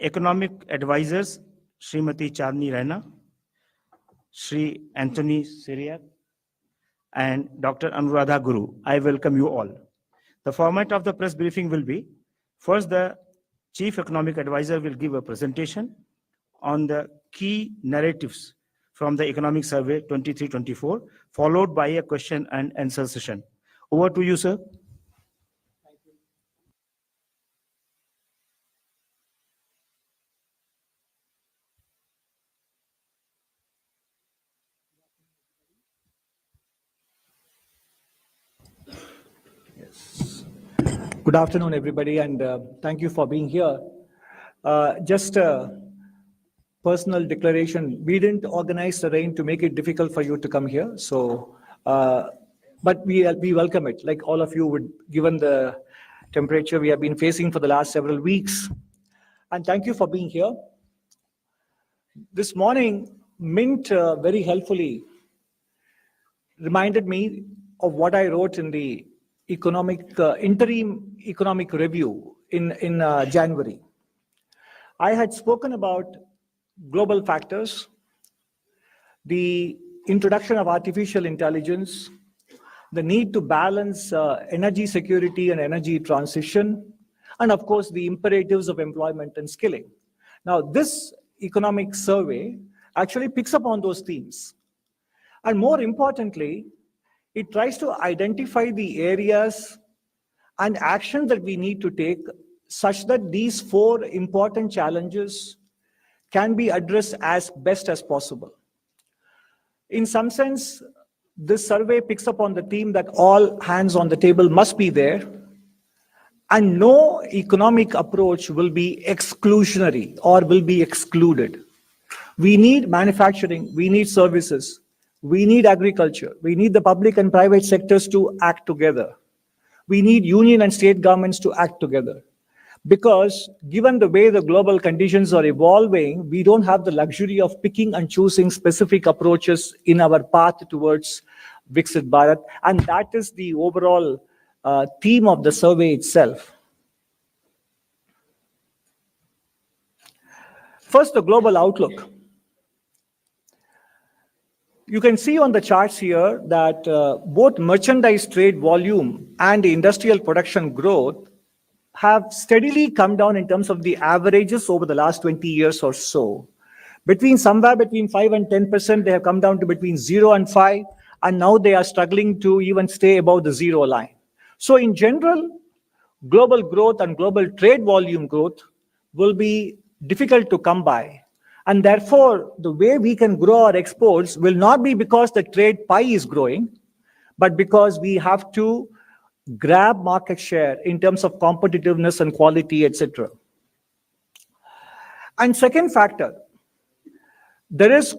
Economic advisors, Srimati Chandni Raina, Sri Anthony Syriac, and Dr. Anuradha Guru. I welcome you all. The format of the press briefing will be, first the Chief Economic Advisor will give a presentation on the key narratives from the Economic Survey 23-24, followed by a question and answer session. Over to you, sir. Good afternoon, everybody, and thank you for being here. Just a personal declaration. We didn't organize the rain to make it difficult for you to come here. So, but we welcome it, like all of you would, given the temperature we have been facing for the last several weeks. And thank you for being here. This morning, Mint very helpfully reminded me of what I wrote in the interim economic review in January. I had spoken about global factors, the introduction of artificial intelligence, the need to balance energy security and energy transition, and of course the imperatives of employment and skilling. Now this economic survey actually picks up on those themes. And more importantly, it tries to identify the areas and actions that we need to take such that these four important challenges can be addressed as best as possible. In some sense, this survey picks up on the theme that all hands on the table must be there, and no economic approach will be exclusionary or will be excluded. We need manufacturing, we need services, we need agriculture. We need the public and private sectors to act together. We need union and state governments to act together. Because given the way the global conditions are evolving, we don't have the luxury of picking and choosing specific approaches in our path towards Viksit Bharat. And that is the overall theme of the survey itself. First, the global outlook. You can see on the charts here that both merchandise trade volume and industrial production growth have steadily come down in terms of the averages over the last 20 years or so. Somewhere between 5 and 10%, they have come down to between 0 and 5, and now they are struggling to even stay above the 0 line. So in general, global growth and global trade volume growth will be difficult to come by. And therefore, the way we can grow our exports will not be because the trade pie is growing, but because we have to grab market share in terms of competitiveness and quality, etc. And second factor, there is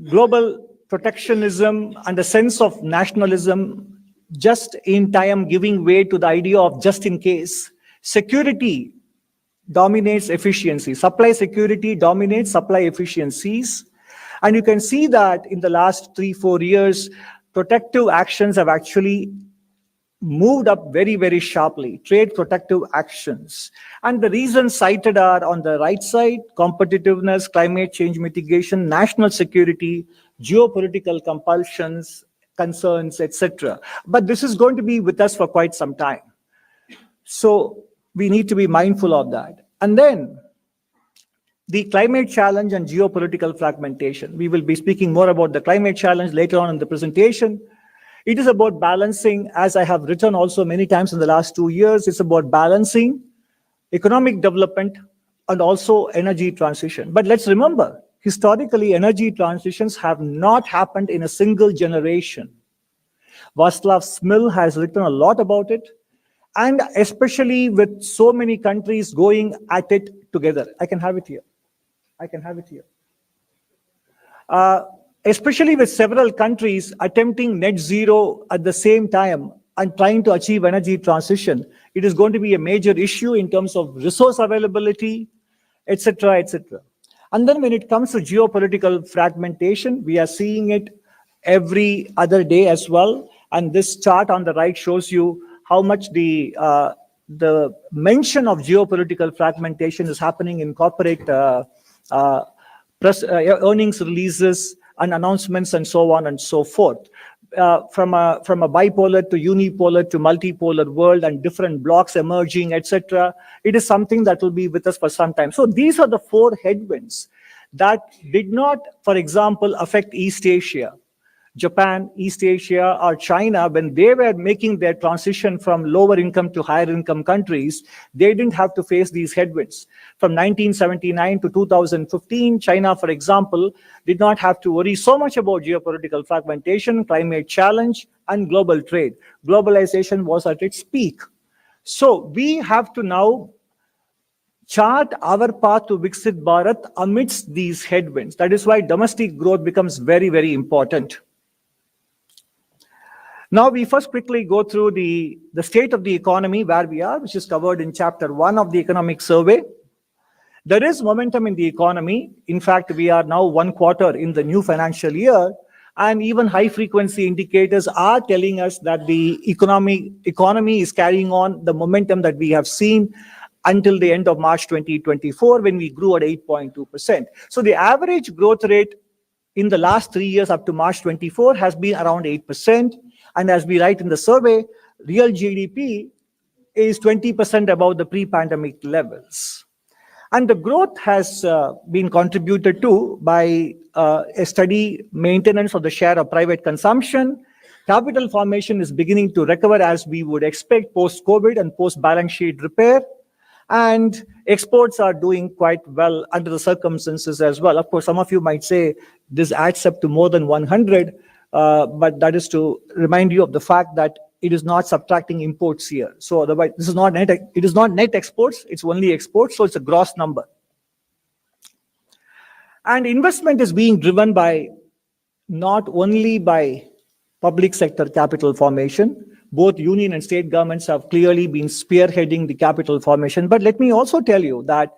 global protectionism and a sense of nationalism just in time giving way to the idea of just in case. Security dominates efficiency. Supply security dominates supply efficiencies. And you can see that in the last 3-4 years, protective actions have actually moved up very, very sharply, trade protective actions. And the reasons cited are on the right side: competitiveness, climate change mitigation, national security, geopolitical compulsions, concerns, etc. But this is going to be with us for quite some time. So we need to be mindful of that. And then the climate challenge and geopolitical fragmentation. We will be speaking more about the climate challenge later on in the presentation. It is about balancing, as I have written also many times in the last 2 years, it's about balancing economic development and also energy transition. But let's remember, historically, energy transitions have not happened in a single generation. Václav Smil has written a lot about it. And especially with so many countries going at it together. I can have it here. Especially with several countries attempting net zero at the same time and trying to achieve energy transition, it is going to be a major issue in terms of resource availability, etc., etc. And then when it comes to geopolitical fragmentation, we are seeing it every other day as well. And this chart on the right shows you how much the the mention of geopolitical fragmentation is happening in corporate earnings releases and announcements and so on and so forth. From a bipolar to unipolar to multipolar world and different blocks emerging, etc. It is something that will be with us for some time. So these are the four headwinds that did not, for example, affect East Asia. Japan, East Asia, or China, when they were making their transition from lower income to higher income countries, they didn't have to face these headwinds. From 1979 to 2015, China, for example, did not have to worry so much about geopolitical fragmentation, climate challenge, and global trade. Globalization was at its peak. So we have to now chart our path to Viksit Bharat amidst these headwinds. That is why domestic growth becomes very, very important. Now we first quickly go through the state of the economy, where we are, which is covered in chapter 1 of the economic survey. There is momentum in the economy. In fact, we are now 1 quarter in the new financial year, and even high frequency indicators are telling us that the economy is carrying on the momentum that we have seen until the end of March 2024, when we grew at 8.2%. So the average growth rate in the last 3 years up to March 24 has been around 8%. And as we write in the survey, real GDP is 20% above the pre-pandemic levels. And the growth has been contributed to by a steady maintenance of the share of private consumption. Capital formation is beginning to recover as we would expect post-COVID and post-balance sheet repair. And exports are doing quite well under the circumstances as well. Of course, some of you might say this adds up to more than 100, but that is to remind you of the fact that it is not subtracting imports here. So otherwise, this is not net, it is not net exports, it's only exports, so it's a gross number. And investment is being driven by not only by public sector capital formation. Both union and state governments have clearly been spearheading the capital formation. But let me also tell you that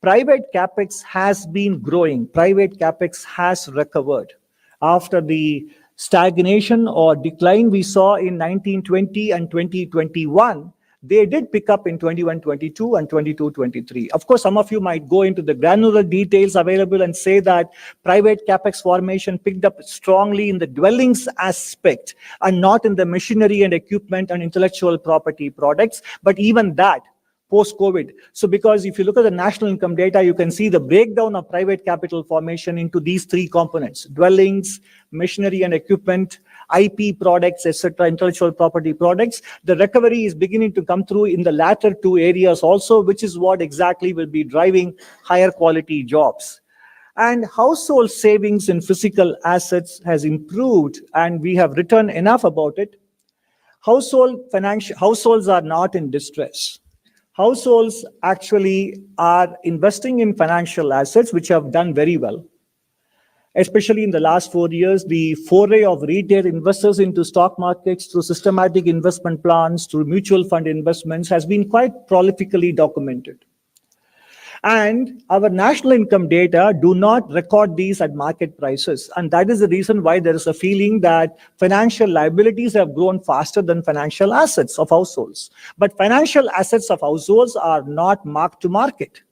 private capex has been growing. Private capex has recovered after the stagnation or decline we saw in 1920 and 2021. They did pick up in 21-22 and 22-23. Of course, some of you might go into the granular details available and say that private capex formation picked up strongly in the dwellings aspect and not in the machinery and equipment and intellectual property products. But even that, post-COVID. So because if you look at the national income data, you can see the breakdown of private capital formation into these three components: dwellings, machinery and equipment, IP products, etc., intellectual property products. The recovery is beginning to come through in the latter two areas also, which is what exactly will be driving higher quality jobs. And household savings in physical assets has improved, and we have written enough about it. Households are not in distress. Households actually are investing in financial assets, which have done very well. Especially in the last 4 years, the foray of retail investors into stock markets through systematic investment plans, through mutual fund investments, has been quite prolifically documented. And our national income data do not record these at market prices. And that is the reason why there is a feeling that financial liabilities have grown faster than financial assets of households. But financial assets of households are not marked to market.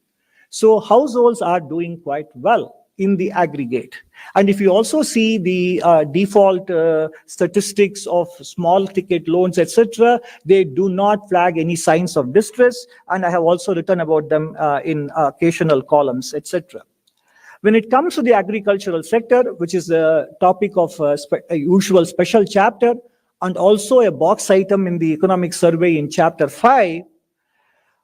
So households are doing quite well in the aggregate. And if you also see the default statistics of small ticket loans, etc., they do not flag any signs of distress. And I have also written about them in occasional columns, etc. When it comes to the agricultural sector, which is the topic of a usual special chapter, and also a box item in the economic survey in chapter 5,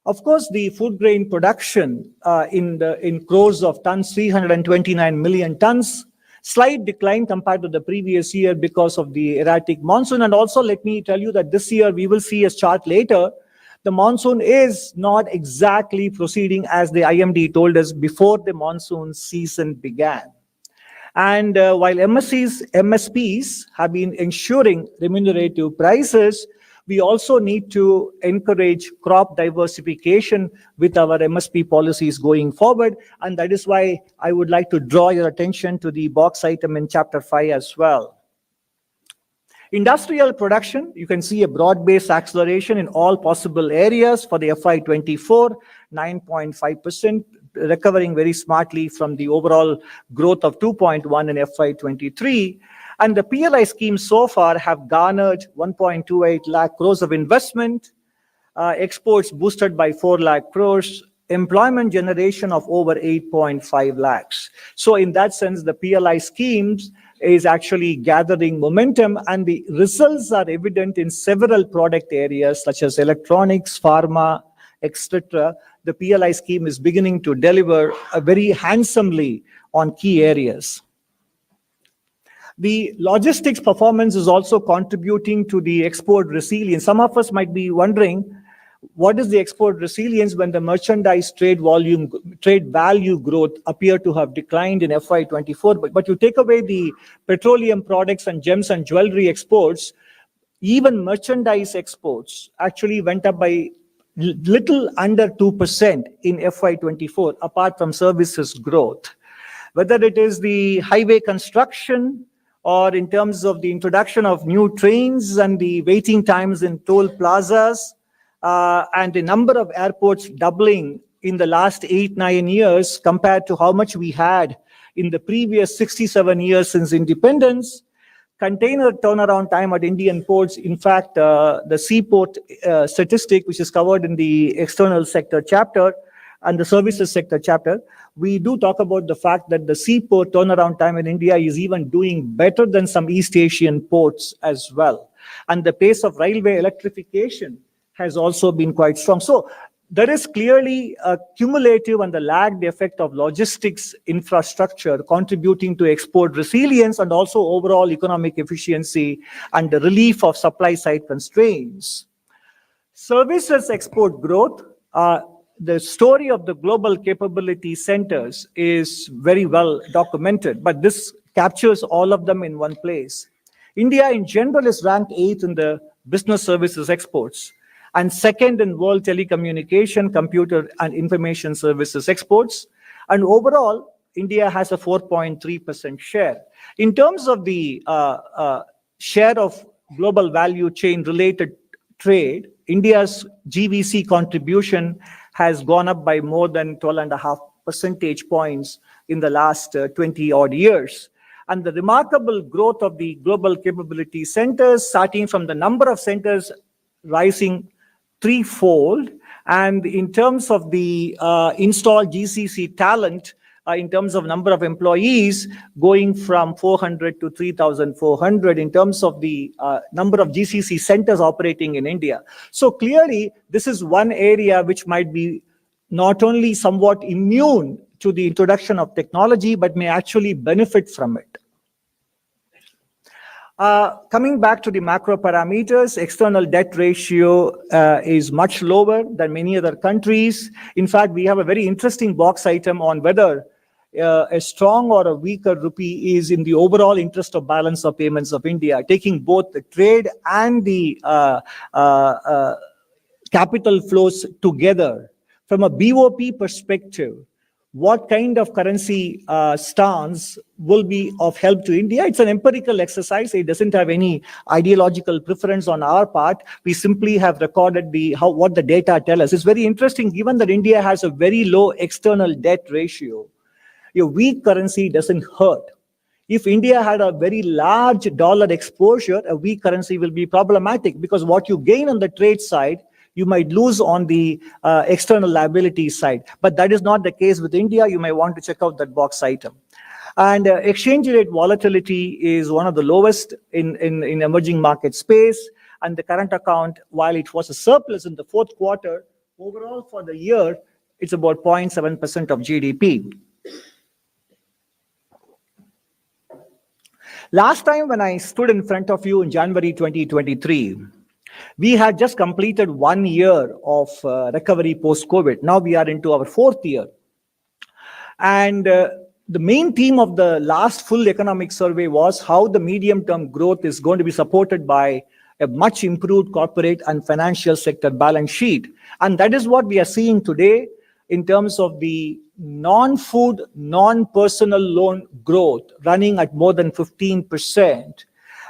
of course, the food grain production in crores of tons, 329 million tons, slight decline compared to the previous year because of the erratic monsoon. And also, let me tell you that this year, we will see a chart later, the monsoon is not exactly proceeding as the IMD told us before the monsoon season began. And while MSPs have been ensuring remunerative prices, we also need to encourage crop diversification with our MSP policies going forward. And that is why I would like to draw your attention to the box item in chapter 5 as well. Industrial production, you can see a broad-based acceleration in all possible areas for the FY24, 9.5%, recovering very smartly from the overall growth of 2.1 in FY23. And the PLI schemes so far have garnered 1.28 lakh crores of investment, exports boosted by 4 lakh crores, employment generation of over 8.5 lakhs. So in that sense, the PLI schemes is actually gathering momentum, and the results are evident in several product areas such as electronics, pharma, etc. The PLI scheme is beginning to deliver very handsomely on key areas. The logistics performance is also contributing to the export resilience. Some of us might be wondering, what is the export resilience when the merchandise trade value growth appear to have declined in FY24? But you take away the petroleum products and gems and jewelry exports, even merchandise exports actually went up by little under 2% in FY24, apart from services growth. Whether it is the highway construction, or in terms of the introduction of new trains and the waiting times in toll plazas, and the number of airports doubling in the last 8-9 years compared to how much we had in the previous 67 years since independence. Container turnaround time at Indian ports, in fact, the seaport statistic, which is covered in the external sector chapter and the services sector chapter, we do talk about the fact that the seaport turnaround time in India is even doing better than some East Asian ports as well. And the pace of railway electrification has also been quite strong. So there is clearly a cumulative and the lagged effect of logistics infrastructure contributing to export resilience and also overall economic efficiency and the relief of supply side constraints. Services export growth, the story of the global capability centers is very well documented, but this captures all of them in one place. India in general is ranked 8th in the business services exports, and 2nd in world telecommunication, computer and information services exports. And overall, India has a 4.3% share. In terms of the share of global value chain related trade, India's GVC contribution has gone up by more than 12.5 percentage points in the last 20 odd years. And the remarkable growth of the global capability centers, starting from the number of centers rising threefold, and in terms of the installed GCC talent, in terms of number of employees, going from 400 to 3,400 in terms of the number of GCC centers operating in India. So clearly, this is one area which might be not only somewhat immune to the introduction of technology, but may actually benefit from it. Coming back to the macro parameters, external debt ratio is much lower than many other countries. In fact, we have a very interesting box item on whether a strong or a weaker rupee is in the overall interest of balance of payments of India, taking both the trade and the capital flows together. From a BOP perspective, what kind of currency stance will be of help to India? It's an empirical exercise. It doesn't have any ideological preference on our part. We simply have recorded what the data tell us. It's very interesting, given that India has a very low external debt ratio. A weak currency doesn't hurt. If India had a very large dollar exposure, a weak currency will be problematic, because what you gain on the trade side, you might lose on the external liability side. But that is not the case with India. You may want to check out that box item. And exchange rate volatility is one of the lowest in emerging market space. And the current account, while it was a surplus in the fourth quarter, overall for the year, it's about 0.7% of GDP. Last time when I stood in front of you in January 2023, we had just completed 1 year of recovery post-COVID. Now we are into our 4th year. And the main theme of the last full economic survey was how the medium-term growth is going to be supported by a much improved corporate and financial sector balance sheet. And that is what we are seeing today in terms of the non-food, non-personal loan growth running at more than 15%.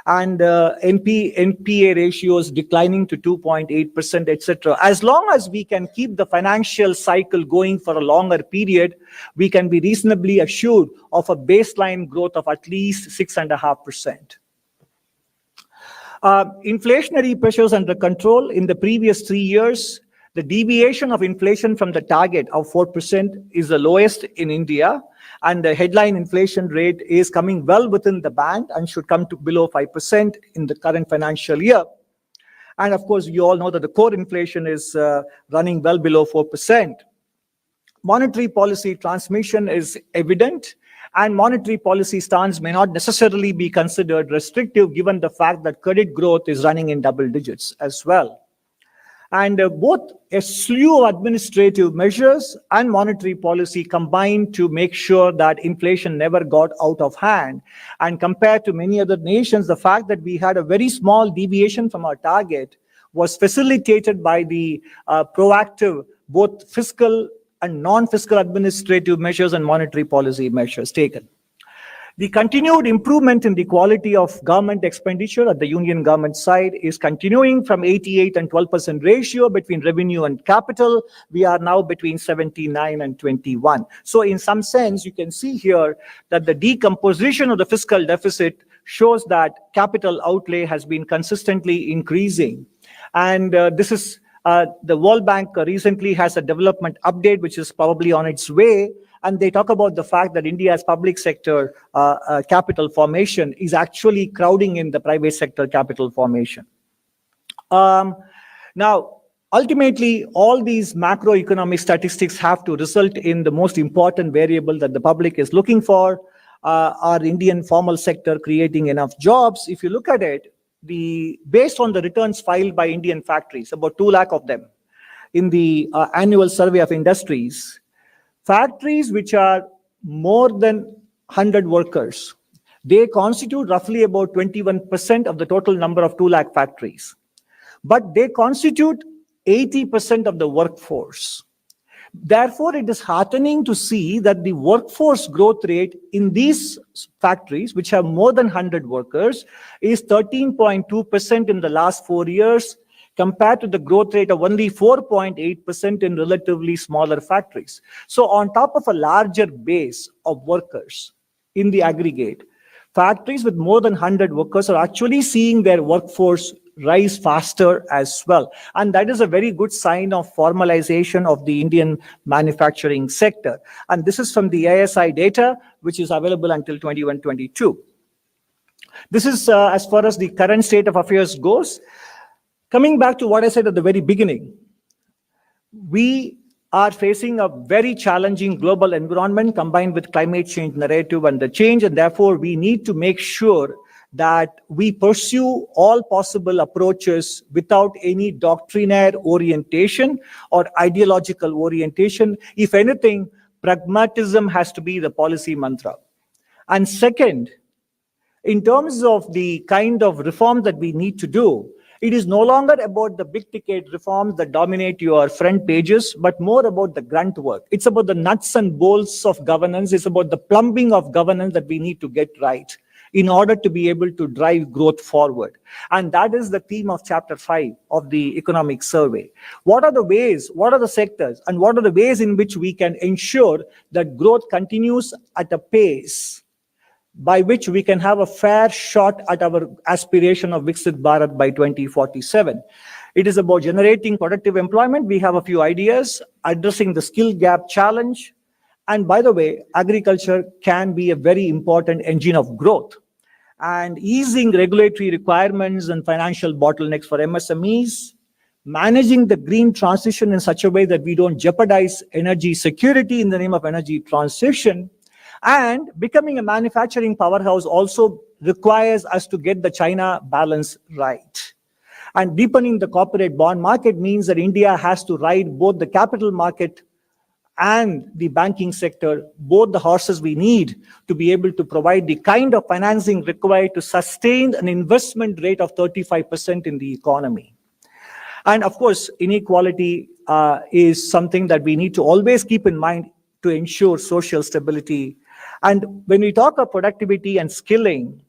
and NPA ratios declining to 2.8%, etc. As long as we can keep the financial cycle going for a longer period, we can be reasonably assured of a baseline growth of at least 6.5%. Inflationary pressures under control. In the previous 3 years, the deviation of inflation from the target of 4% is the lowest in India, and the headline inflation rate is coming well within the band and should come to below 5% in the current financial year. And of course, you all know that the core inflation is running well below 4%. Monetary policy transmission is evident, and monetary policy stance may not necessarily be considered restrictive given the fact that credit growth is running in double digits as well. And both a slew of administrative measures and monetary policy combined to make sure that inflation never got out of hand. And compared to many other nations, the fact that we had a very small deviation from our target was facilitated by the proactive both fiscal and non-fiscal administrative measures and monetary policy measures taken. The continued improvement in the quality of government expenditure at the union government side is continuing from 88 and 12% ratio between revenue and capital. We are now between 79 and 21. So in some sense, you can see here that the decomposition of the fiscal deficit shows that capital outlay has been consistently increasing. And this is the World Bank recently has a development update, which is probably on its way. And they talk about the fact that India's public sector capital formation is actually crowding in the private sector capital formation. Now, ultimately, all these macroeconomic statistics have to result in the most important variable that the public is looking for, our Indian formal sector creating enough jobs. If you look at it, based on the returns filed by Indian factories, about 2 lakh of them, in the annual survey of industries, factories which are more than 100 workers, they constitute roughly about 21% of the total number of 2 lakh factories. But they constitute 80% of the workforce. Therefore, it is heartening to see that the workforce growth rate in these factories, which have more than 100 workers, is 13.2% in the last 4 years, compared to the growth rate of only 4.8% in relatively smaller factories. So on top of a larger base of workers in the aggregate, factories with more than 100 workers are actually seeing their workforce rise faster as well. And that is a very good sign of formalization of the Indian manufacturing sector. And this is from the ASI data, which is available until 21-22. This is as far as the current state of affairs goes. Coming back to what I said at the very beginning, we are facing a very challenging global environment combined with climate change narrative and the change, and therefore we need to make sure that we pursue all possible approaches without any doctrinaire orientation or ideological orientation. If anything, pragmatism has to be the policy mantra. And second, in terms of the kind of reform that we need to do, it is no longer about the big ticket reforms that dominate your front pages, but more about the grunt work. It's about the nuts and bolts of governance. It's about the plumbing of governance that we need to get right in order to be able to drive growth forward. And that is the theme of Chapter 5 of the economic survey. What are the ways, what are the sectors, and what are the ways in which we can ensure that growth continues at a pace by which we can have a fair shot at our aspiration of Viksit Bharat by 2047. It is about generating productive employment. We have a few ideas, addressing the skill gap challenge. And by the way, agriculture can be a very important engine of growth. And easing regulatory requirements and financial bottlenecks for MSMEs, managing the green transition in such a way that we don't jeopardize energy security in the name of energy transition, and becoming a manufacturing powerhouse also requires us to get the China balance right. And deepening the corporate bond market means that India has to ride both the capital market and the banking sector, both the horses we need to be able to provide the kind of financing required to sustain an investment rate of 35% in the economy. And of course, inequality is something that we need to always keep in mind to ensure social stability. And when we talk of productivity and skilling,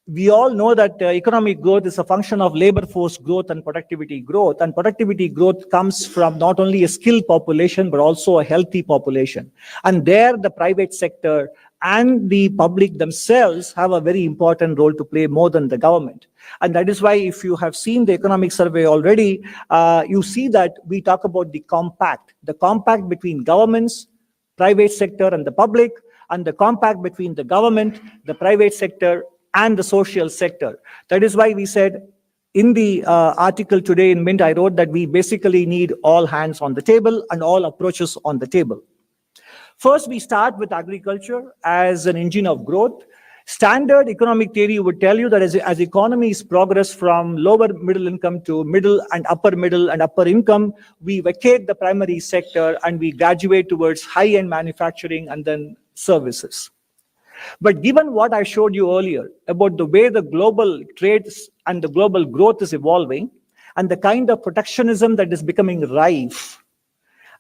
we all know that economic growth is a function of labor force growth and productivity growth. And productivity growth comes from not only a skilled population, but also a healthy population. And there, the private sector and the public themselves have a very important role to play more than the government. And that is why, if you have seen the economic survey already, you see that we talk about the compact between governments, private sector, and the public, and the compact between the government, the private sector, and the social sector. That is why we said in the article today in Mint, I wrote that we basically need all hands on the table and all approaches on the table. First, we start with agriculture as an engine of growth. Standard economic theory would tell you that as economies progress from lower middle income to middle and upper income, we vacate the primary sector and we graduate towards high-end manufacturing and then services. But given what I showed you earlier about the way the global trades and the global growth is evolving and the kind of protectionism that is becoming rife,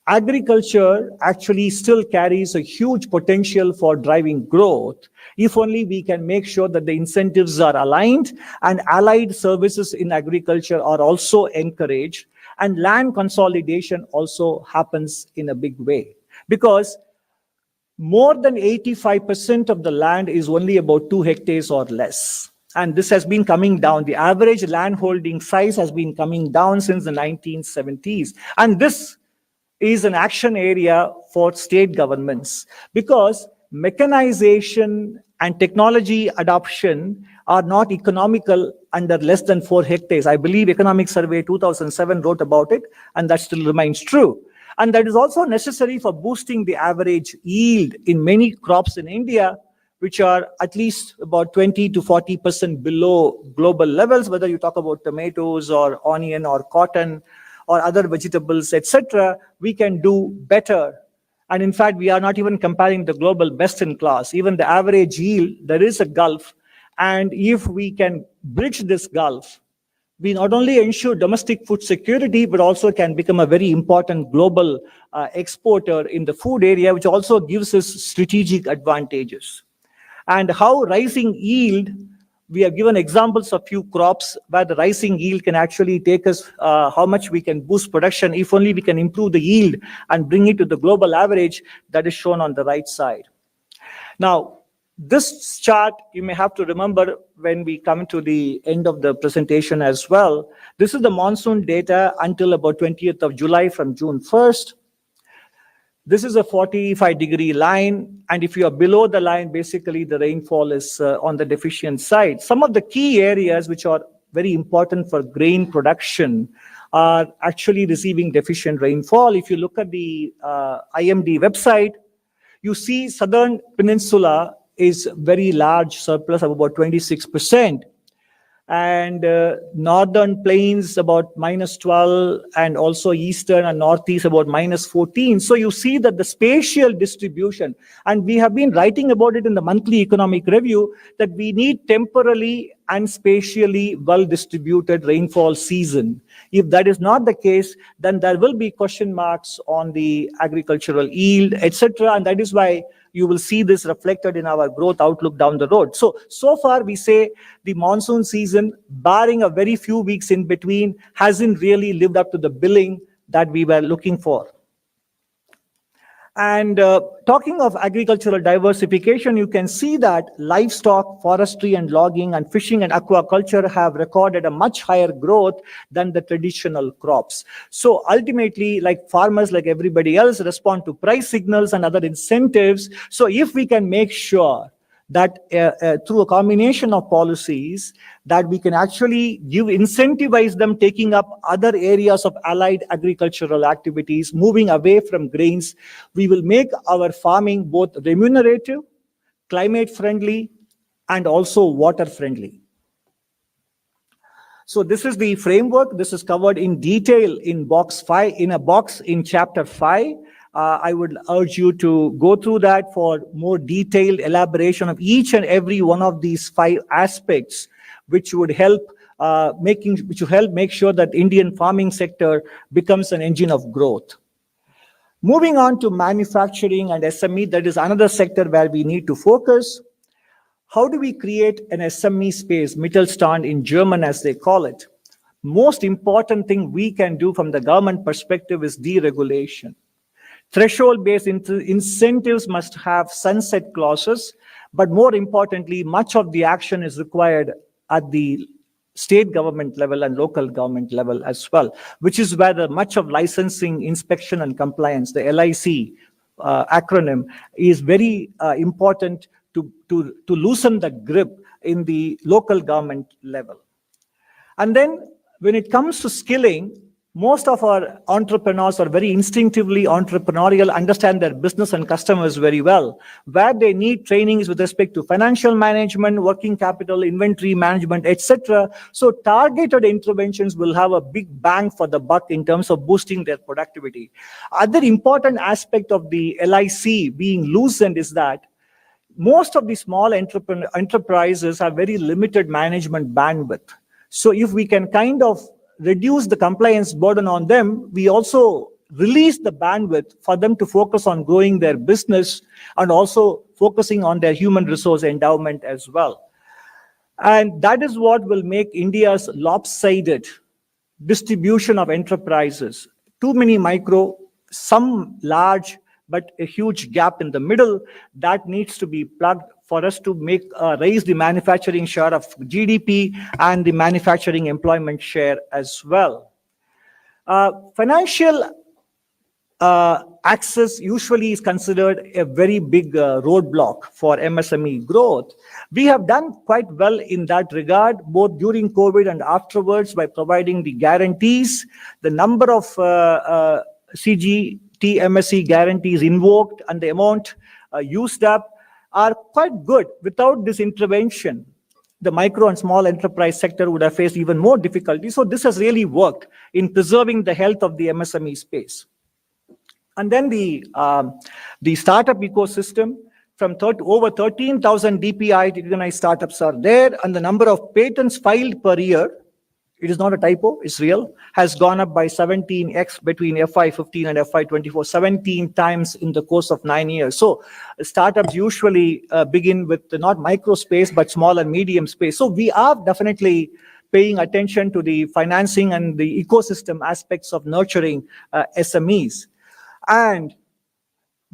agriculture actually still carries a huge potential for driving growth if only we can make sure that the incentives are aligned and allied services in agriculture are also encouraged and land consolidation also happens in a big way. Because more than 85% of the land is only about 2 hectares or less. And this has been coming down. The average land holding size has been coming down since the 1970s. And this is an action area for state governments because mechanization and technology adoption are not economical under less than 4 hectares. I believe Economic Survey 2007 wrote about it, and that still remains true. And that is also necessary for boosting the average yield in many crops in India, which are at least about 20 to 40% below global levels, whether you talk about tomatoes or onion or cotton or other vegetables, etc. We can do better. And in fact, we are not even comparing the global best in class. Even the average yield, there is a gulf. And if we can bridge this gulf, we not only ensure domestic food security, but also can become a very important global exporter in the food area, which also gives us strategic advantages. And how rising yield, we have given examples of few crops where the rising yield can actually take us how much we can boost production if only we can improve the yield and bring it to the global average that is shown on the right side. Now, this chart, you may have to remember when we come to the end of the presentation as well. This is the monsoon data until about 20th of July from June 1st. This is a 45-degree line, and if you are below the line, basically the rainfall is on the deficient side. Some of the key areas which are very important for grain production are actually receiving deficient rainfall. If you look at the IMD website, you see Southern Peninsula is very large surplus of about 26%. And northern plains about -12, and also eastern and northeast about -14. So you see that the spatial distribution, and we have been writing about it in the monthly economic review, that we need temporally and spatially well-distributed rainfall season. If that is not the case, then there will be question marks on the agricultural yield, etc. And that is why you will see this reflected in our growth outlook down the road. So far we say the monsoon season, barring a very few weeks in between, hasn't really lived up to the billing that we were looking for. And talking of agricultural diversification, you can see that livestock, forestry and logging, and fishing and aquaculture have recorded a much higher growth than the traditional crops. So ultimately, like farmers, like everybody else, respond to price signals and other incentives. So if we can make sure that through a combination of policies, that we can actually incentivize them taking up other areas of allied agricultural activities, moving away from grains, we will make our farming both remunerative, climate friendly, and also water friendly. So this is the framework. This is covered in detail in box 5, in a box in chapter 5. I would urge you to go through that for more detailed elaboration of each and every one of these 5 aspects, which would help make sure that Indian farming sector becomes an engine of growth. Moving on to manufacturing and SME, that is another sector where we need to focus. how do we create an SME space, Mittelstand in German as they call it? Most important thing we can do from the government perspective is deregulation. Threshold-based incentives must have sunset clauses, but more importantly, much of the action is required at the state government level and local government level as well, which is where much of licensing, inspection, and compliance, the LIC acronym, is very important to loosen the grip in the local government level. And then when it comes to skilling, most of our entrepreneurs are very instinctively entrepreneurial, understand their business and customers very well. Where they need trainings with respect to financial management, working capital, inventory management, etc. So targeted interventions will have a big bang for the buck in terms of boosting their productivity. Other important aspect of the LIC being loosened is that most of the small enterprises have very limited management bandwidth. So if we can kind of reduce the compliance burden on them, we also release the bandwidth for them to focus on growing their business and also focusing on their human resource endowment as well. And that is what will make India's lopsided distribution of enterprises. Too many micro, some large, but a huge gap in the middle that needs to be plugged for us to raise the manufacturing share of GDP and the manufacturing employment share as well. Financial access usually is considered a very big roadblock for MSME growth. We have done quite well in that regard, both during COVID and afterwards, by providing the guarantees. The number of CGT MSE guarantees invoked and the amount used up are quite good. Without this intervention, the micro and small enterprise sector would have faced even more difficulty. So this has really worked in preserving the health of the MSME space. And then the startup ecosystem, from over 13,000 DPI recognized startups are there, and the number of patents filed per year, it is not a typo, it's real, has gone up by 17x between FY15 and FY24, 17 times in the course of 9 years. So startups usually begin with not micro space, but small and medium space. So we are definitely paying attention to the financing and the ecosystem aspects of nurturing SMEs. And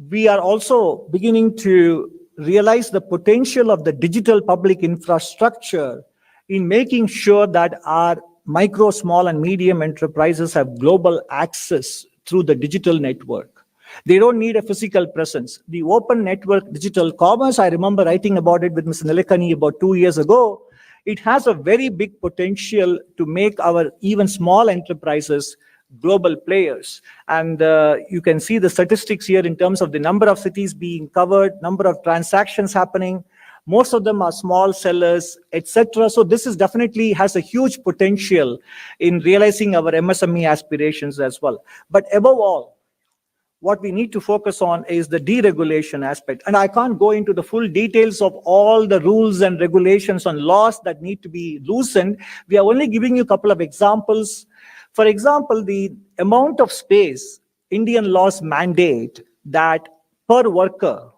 we are also beginning to realize the potential of the digital public infrastructure in making sure that our micro, small, and medium enterprises have global access through the digital network. They don't need a physical presence. The open network digital commerce, I remember writing about it with Mr. Nilekani about 2 years ago. It has a very big potential to make our even small enterprises global players. And you can see the statistics here in terms of the number of cities being covered, number of transactions happening. Most of them are small sellers, etc. So this is definitely has a huge potential in realizing our MSME aspirations as well. But above all, what we need to focus on is the deregulation aspect. And I can't go into the full details of all the rules and regulations on laws that need to be loosened. We are only giving you a couple of examples. For example, the amount of space Indian laws mandate that per worker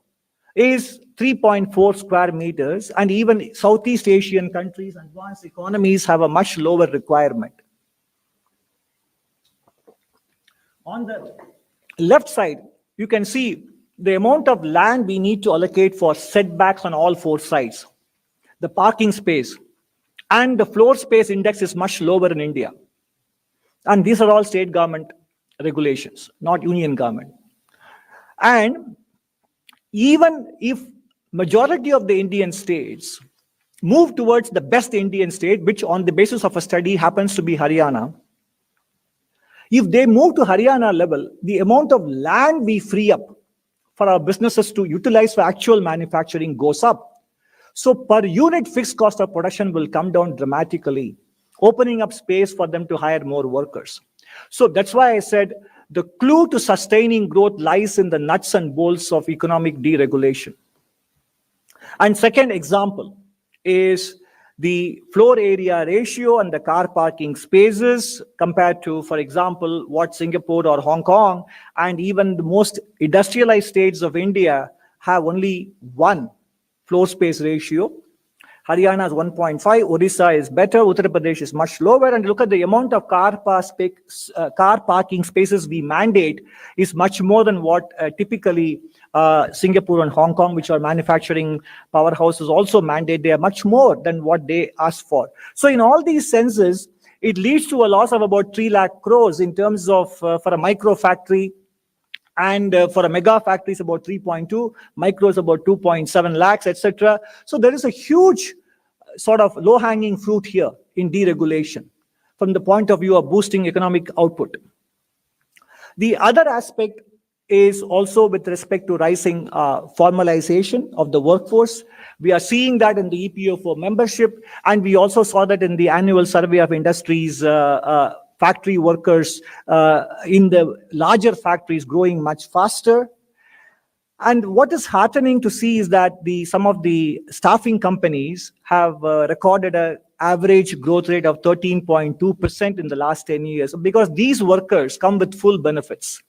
is 3.4 square meters, and even Southeast Asian countries, advanced economies, have a much lower requirement. On the left side, you can see the amount of land we need to allocate for setbacks on all 4 sides. The parking space and the floor space index is much lower in India. And these are all state government regulations, not union government. And even if majority of the Indian states move towards the best Indian state, which on the basis of a study happens to be Haryana, if they move to Haryana level, the amount of land we free up for our businesses to utilize for actual manufacturing goes up. So per unit fixed cost of production will come down dramatically, opening up space for them to hire more workers. So that's why I said the clue to sustaining growth lies in the nuts and bolts of economic deregulation. And second example is the floor area ratio and the car parking spaces compared to, for example, what Singapore or Hong Kong and even the most industrialized states of India have only 1 floor space ratio. Haryana is 1.5, Odisha is better, Uttar Pradesh is much lower. And look at the amount of car parking spaces we mandate is much more than what typically Singapore and Hong Kong, which are manufacturing powerhouses, also mandate. They are much more than what they ask for. So in all these senses, it leads to a loss of about 3 lakh crores in terms of for a micro factory. And for a mega factory, it's about 3.2, micro is about 2.7 lakhs, etc. So there is a huge sort of low-hanging fruit here in deregulation from the point of view of boosting economic output. The other aspect is also with respect to rising formalization of the workforce. We are seeing that in the EPO4 membership, and we also saw that in the annual survey of industries factory workers in the larger factories growing much faster. And what is heartening to see is that some of the staffing companies have recorded an average growth rate of 13.2% in the last 10 years, because these workers come with full benefits.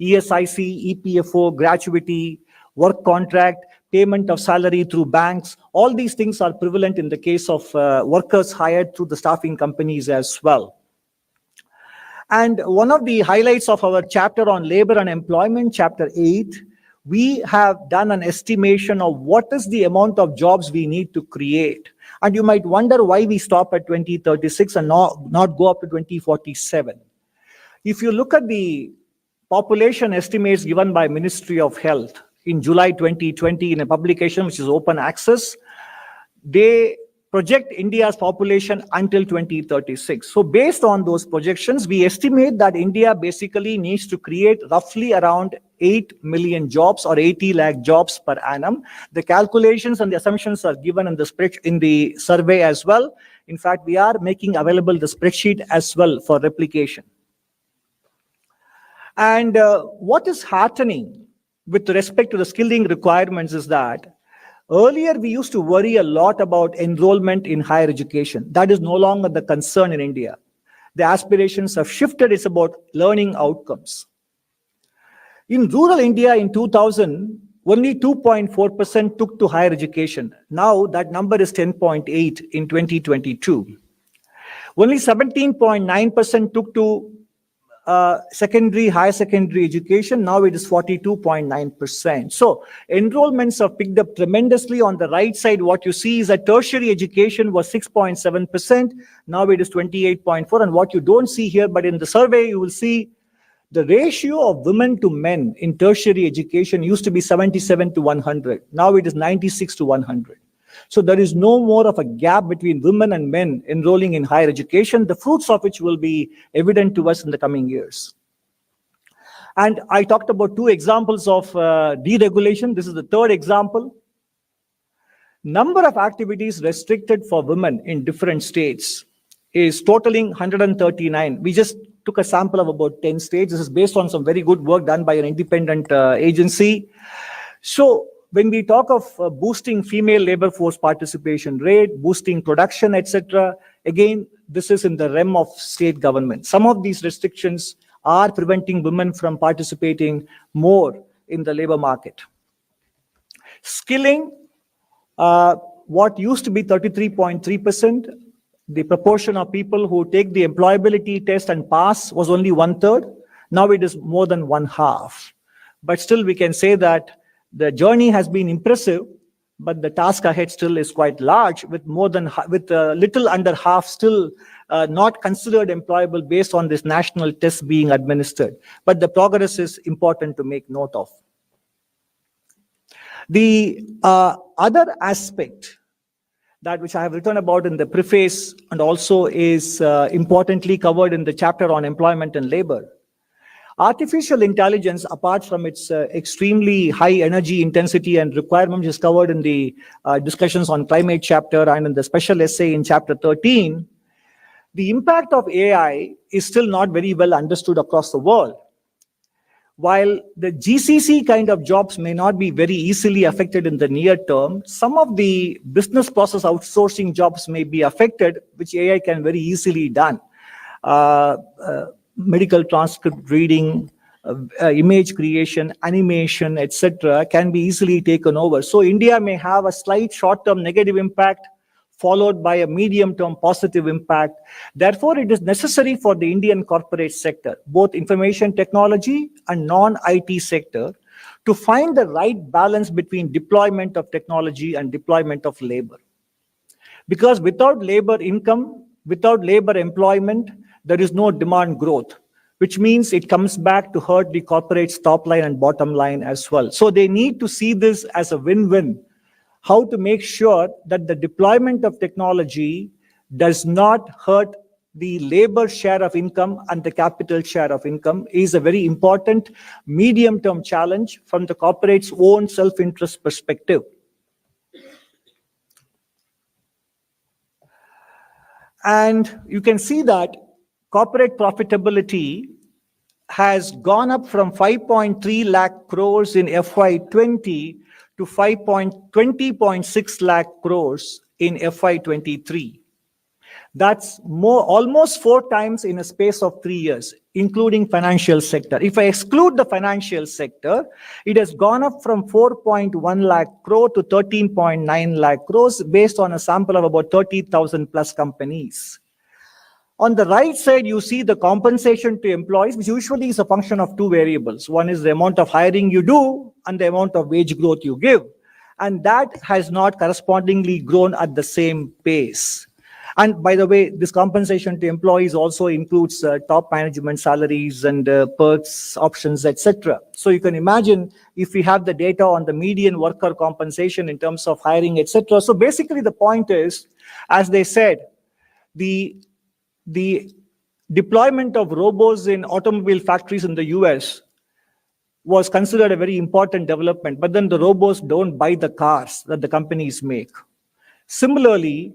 ESIC, EPFO, gratuity, work contract, payment of salary through banks, all these things are prevalent in the case of workers hired through the staffing companies as well. And one of the highlights of our chapter on labor and employment, chapter 8, we have done an estimation of what is the amount of jobs we need to create. And you might wonder why we stop at 2036 and not go up to 2047. If you look at the population estimates given by Ministry of Health in July 2020 in a publication which is open access, they project India's population until 2036. So based on those projections, we estimate that India basically needs to create roughly around 8 million jobs or 80 lakh jobs per annum. The calculations and the assumptions are given in the survey as well. In fact, we are making available the spreadsheet as well for replication. And what is heartening with respect to the skilling requirements is that earlier, we used to worry a lot about enrollment in higher education. That is no longer the concern in India. The aspirations have shifted. It's about learning outcomes. In rural India in 2000, only 2.4% took to higher education. Now that number is 10.8 in 2022. Only 17.9% took to higher secondary education. Now it is 42.9%. So enrollments have picked up tremendously. On the right side, what you see is that tertiary education was 6.7%. Now it is 28.4%. And what you don't see here, but in the survey, you will see the ratio of women to men in tertiary education used to be 77 to 100. Now it is 96 to 100. So there is no more of a gap between women and men enrolling in higher education, the fruits of which will be evident to us in the coming years. And I talked about 2 examples of deregulation. This is the third example. Number of activities restricted for women in different states is totaling 139. We just took a sample of about 10 states. This is based on some very good work done by an independent agency. So when we talk of boosting female labor force participation rate, boosting production, etc., again, this is in the realm of state government. Some of these restrictions are preventing women from participating more in the labor market. Skilling, what used to be 33.3%, the proportion of people who take the employability test and pass was only 1/3. Now it is more than 1/2. But still we can say that the journey has been impressive, but the task ahead still is quite large, with little under half still not considered employable based on this national test being administered. But the progress is important to make note of. The other aspect that which I have written about in the preface and also is importantly covered in the chapter on employment and labor. Artificial intelligence, apart from its extremely high energy intensity and requirements, is covered in the discussions on climate chapter and in the special essay in chapter 13. The impact of AI is still not very well understood across the world. While the GCC kind of jobs may not be very easily affected in the near term, some of the business process outsourcing jobs may be affected, which AI can very easily done. Medical transcript reading, image creation, animation, etc., can be easily taken over. So India may have a slight short-term negative impact followed by a medium-term positive impact. Therefore, it is necessary for the Indian corporate sector, both information technology and non-IT sector, to find the right balance between deployment of technology and deployment of labor. Because without labor income, without labor employment, there is no demand growth, which means it comes back to hurt the corporate's top line and bottom line as well. So they need to see this as a win-win. How to make sure that the deployment of technology does not hurt the labor share of income and the capital share of income is a very important medium-term challenge from the corporate's own self-interest perspective. And you can see that corporate profitability has gone up from 5.3 lakh crores in FY20 to 20.6 lakh crores in FY23. That's almost 4 times in a space of 3 years, including financial sector. If I exclude the financial sector, it has gone up from 4.1 lakh crore to 13.9 lakh crores based on a sample of about 30,000 plus companies. On the right side, you see the compensation to employees, which usually is a function of 2 variables. One is the amount of hiring you do and the amount of wage growth you give. And that has not correspondingly grown at the same pace. And by the way, this compensation to employees also includes top management salaries and perks, options, etc. So you can imagine if we have the data on the median worker compensation in terms of hiring, etc. So basically the point is, as they said, the deployment of robots in automobile factories in the US was considered a very important development, but then the robots don't buy the cars that the companies make. Similarly,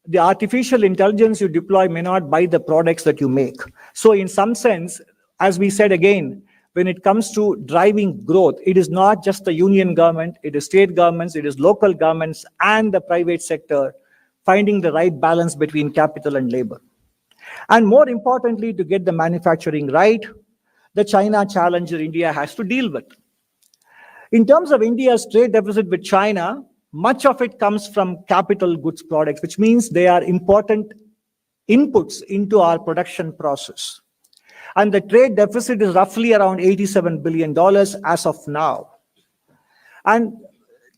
the artificial intelligence you deploy may not buy the products that you make. So in some sense, as we said again, when it comes to driving growth, it is not just the union government, it is state governments, it is local governments and the private sector finding the right balance between capital and labor. And more importantly, to get the manufacturing right, the China challenge that India has to deal with. In terms of India's trade deficit with China, much of it comes from capital goods products, which means they are important inputs into our production process. And the trade deficit is roughly around $87 billion as of now. And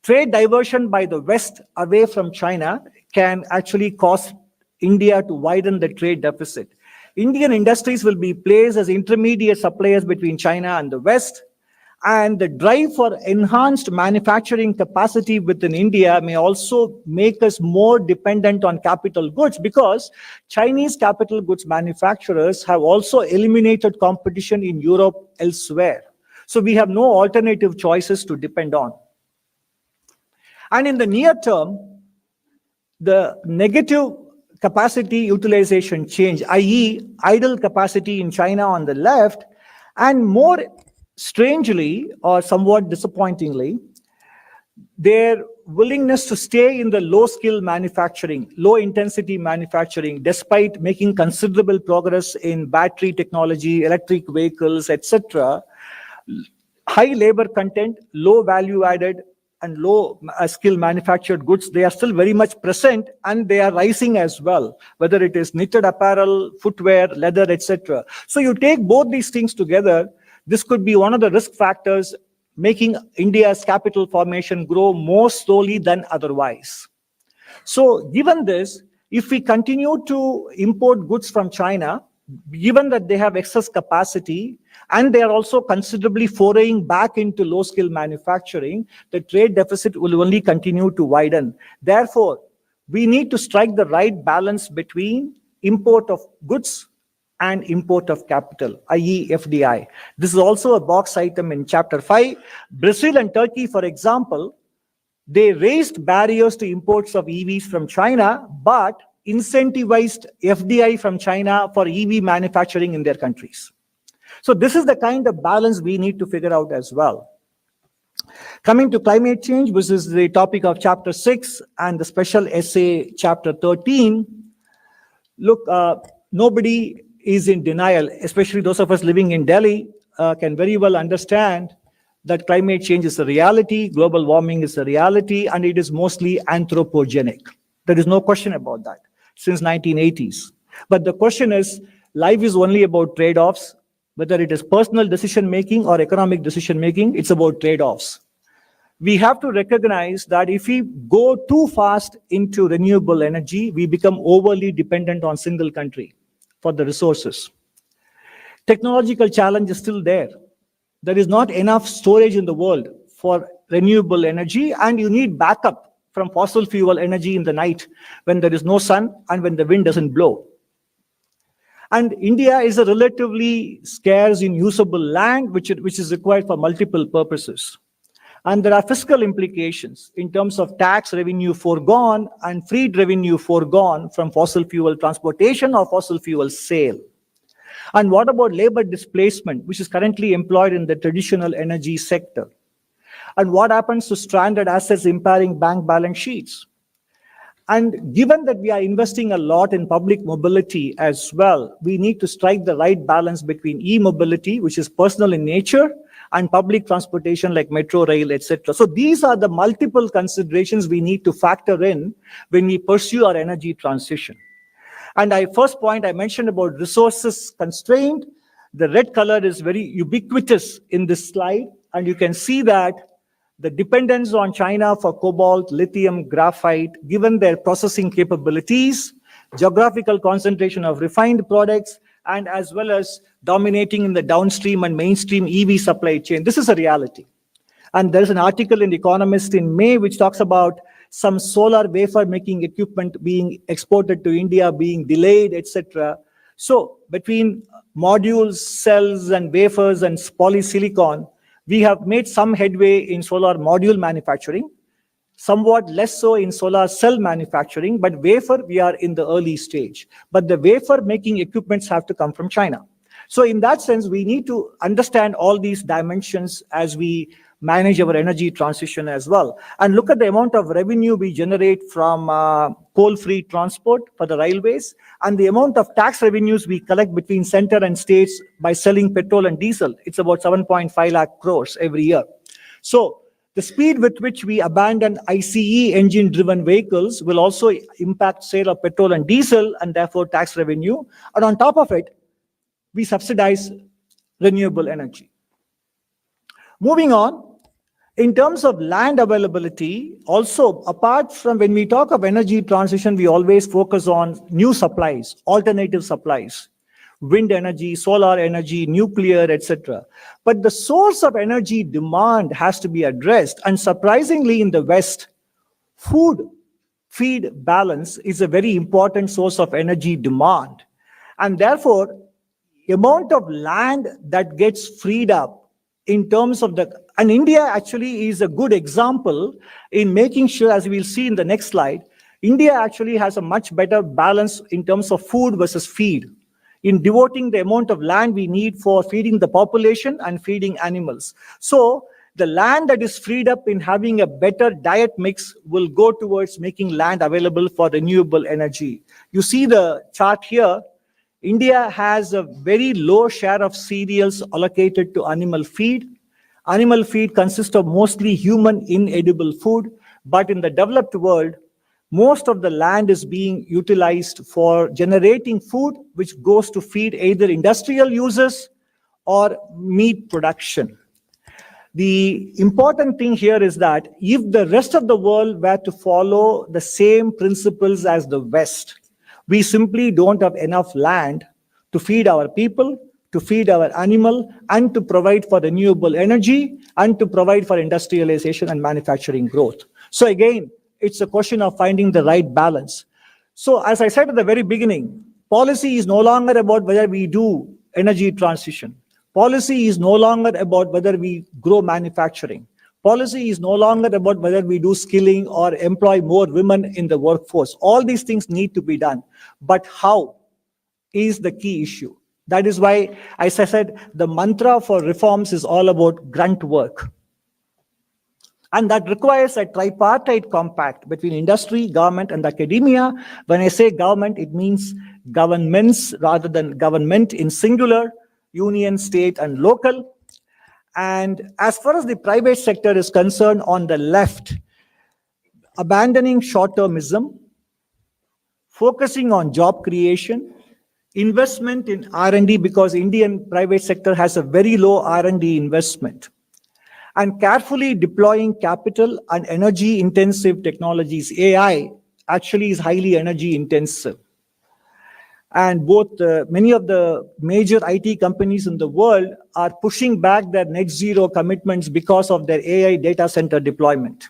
trade diversion by the West away from China can actually cause India to widen the trade deficit. Indian industries will be placed as intermediate suppliers between China and the West, and the drive for enhanced manufacturing capacity within India may also make us more dependent on capital goods because Chinese capital goods manufacturers have also eliminated competition in Europe elsewhere. So we have no alternative choices to depend on. And in the near term, the negative capacity utilization change, i.e. idle capacity in China on the left, and more strangely or somewhat disappointingly, their willingness to stay in the low-skill manufacturing, low-intensity manufacturing, despite making considerable progress in battery technology, electric vehicles, etc., high labor content, low value added, and low skill manufactured goods, they are still very much present and they are rising as well, whether it is knitted apparel, footwear, leather, etc. So you take both these things together, this could be one of the risk factors making India's capital formation grow more slowly than otherwise. So given this, if we continue to import goods from China, given that they have excess capacity and they are also considerably foraying back into low-skill manufacturing, the trade deficit will only continue to widen. Therefore, we need to strike the right balance between import of goods and import of capital, i.e. FDI. This is also a box item in Chapter 5. Brazil and Turkey, for example, they raised barriers to imports of EVs from China, but incentivized FDI from China for EV manufacturing in their countries. So this is the kind of balance we need to figure out as well. Coming to climate change, which is the topic of Chapter 6 and the special essay Chapter 13, look, nobody is in denial, especially those of us living in Delhi, can very well understand that climate change is a reality, global warming is a reality, and it is mostly anthropogenic. There is no question about that since 1980s. But the question is, life is only about trade-offs, whether it is personal decision-making or economic decision-making, it's about trade-offs. We have to recognize that if we go too fast into renewable energy, we become overly dependent on single country for the resources. Technological challenge is still there. There is not enough storage in the world for renewable energy, and you need backup from fossil fuel energy in the night when there is no sun and when the wind doesn't blow. And India is a relatively scarce in usable land, which is required for multiple purposes. And there are fiscal implications in terms of tax revenue foregone and freed revenue foregone from fossil fuel transportation or fossil fuel sale. And what about labor displacement, which is currently employed in the traditional energy sector? And what happens to stranded assets impairing bank balance sheets? And given that we are investing a lot in public mobility as well, we need to strike the right balance between e-mobility, which is personal in nature, and public transportation like metro, rail, etc. So these are the multiple considerations we need to factor in when we pursue our energy transition. And first point I mentioned about resources constrained. The red color is very ubiquitous in this slide, and you can see that the dependence on China for cobalt, lithium, graphite, given their processing capabilities, geographical concentration of refined products, and as well as dominating in the downstream and mainstream EV supply chain. This is a reality. And there's an article in The Economist in May which talks about some solar wafer making equipment being exported to India, being delayed, etc. So between modules, cells, and wafers and polysilicon, we have made some headway in solar module manufacturing, somewhat less so in solar cell manufacturing, but wafer, we are in the early stage. But the wafer making equipments have to come from China. So in that sense, we need to understand all these dimensions as we manage our energy transition as well. And look at the amount of revenue we generate from coal-free transport for the railways, and the amount of tax revenues we collect between center and states by selling petrol and diesel. It's about 7.5 lakh crores every year. So the speed with which we abandon ICE engine-driven vehicles will also impact sale of petrol and diesel, and therefore tax revenue. And on top of it, we subsidize renewable energy. Moving on, in terms of land availability, also apart from when we talk of energy transition, we always focus on new supplies, alternative supplies, wind energy, solar energy, nuclear, etc. But the source of energy demand has to be addressed. And surprisingly, in the West, food feed balance is a very important source of energy demand. And therefore, the amount of land that gets freed up in terms of and India actually is a good example in making sure, as we'll see in the next slide, India actually has a much better balance in terms of food versus feed, in devoting the amount of land we need for feeding the population and feeding animals. So the land that is freed up in having a better diet mix will go towards making land available for renewable energy. You see the chart here. India has a very low share of cereals allocated to animal feed. Animal feed consists of mostly human inedible food, but in the developed world, most of the land is being utilized for generating food, which goes to feed either industrial uses or meat production. The important thing here is that if the rest of the world were to follow the same principles as the West, we simply don't have enough land to feed our people, to feed our animal, and to provide for renewable energy, and to provide for industrialization and manufacturing growth. So again, it's a question of finding the right balance. So as I said at the very beginning, policy is no longer about whether we do energy transition. Policy is no longer about whether we grow manufacturing. Policy is no longer about whether we do skilling or employ more women in the workforce. All these things need to be done. But how is the key issue. That is why, as I said, the mantra for reforms is all about grunt work. And that requires a tripartite compact between industry, government, and academia. When I say government, it means governments rather than government in singular, union, state, and local. And as far as the private sector is concerned, on the left, abandoning short-termism, focusing on job creation, investment in R&D, because Indian private sector has a very low R&D investment, and carefully deploying capital and energy intensive technologies. AI actually is highly energy intensive. And many of the major IT companies in the world are pushing back their net zero commitments because of their AI data center deployment.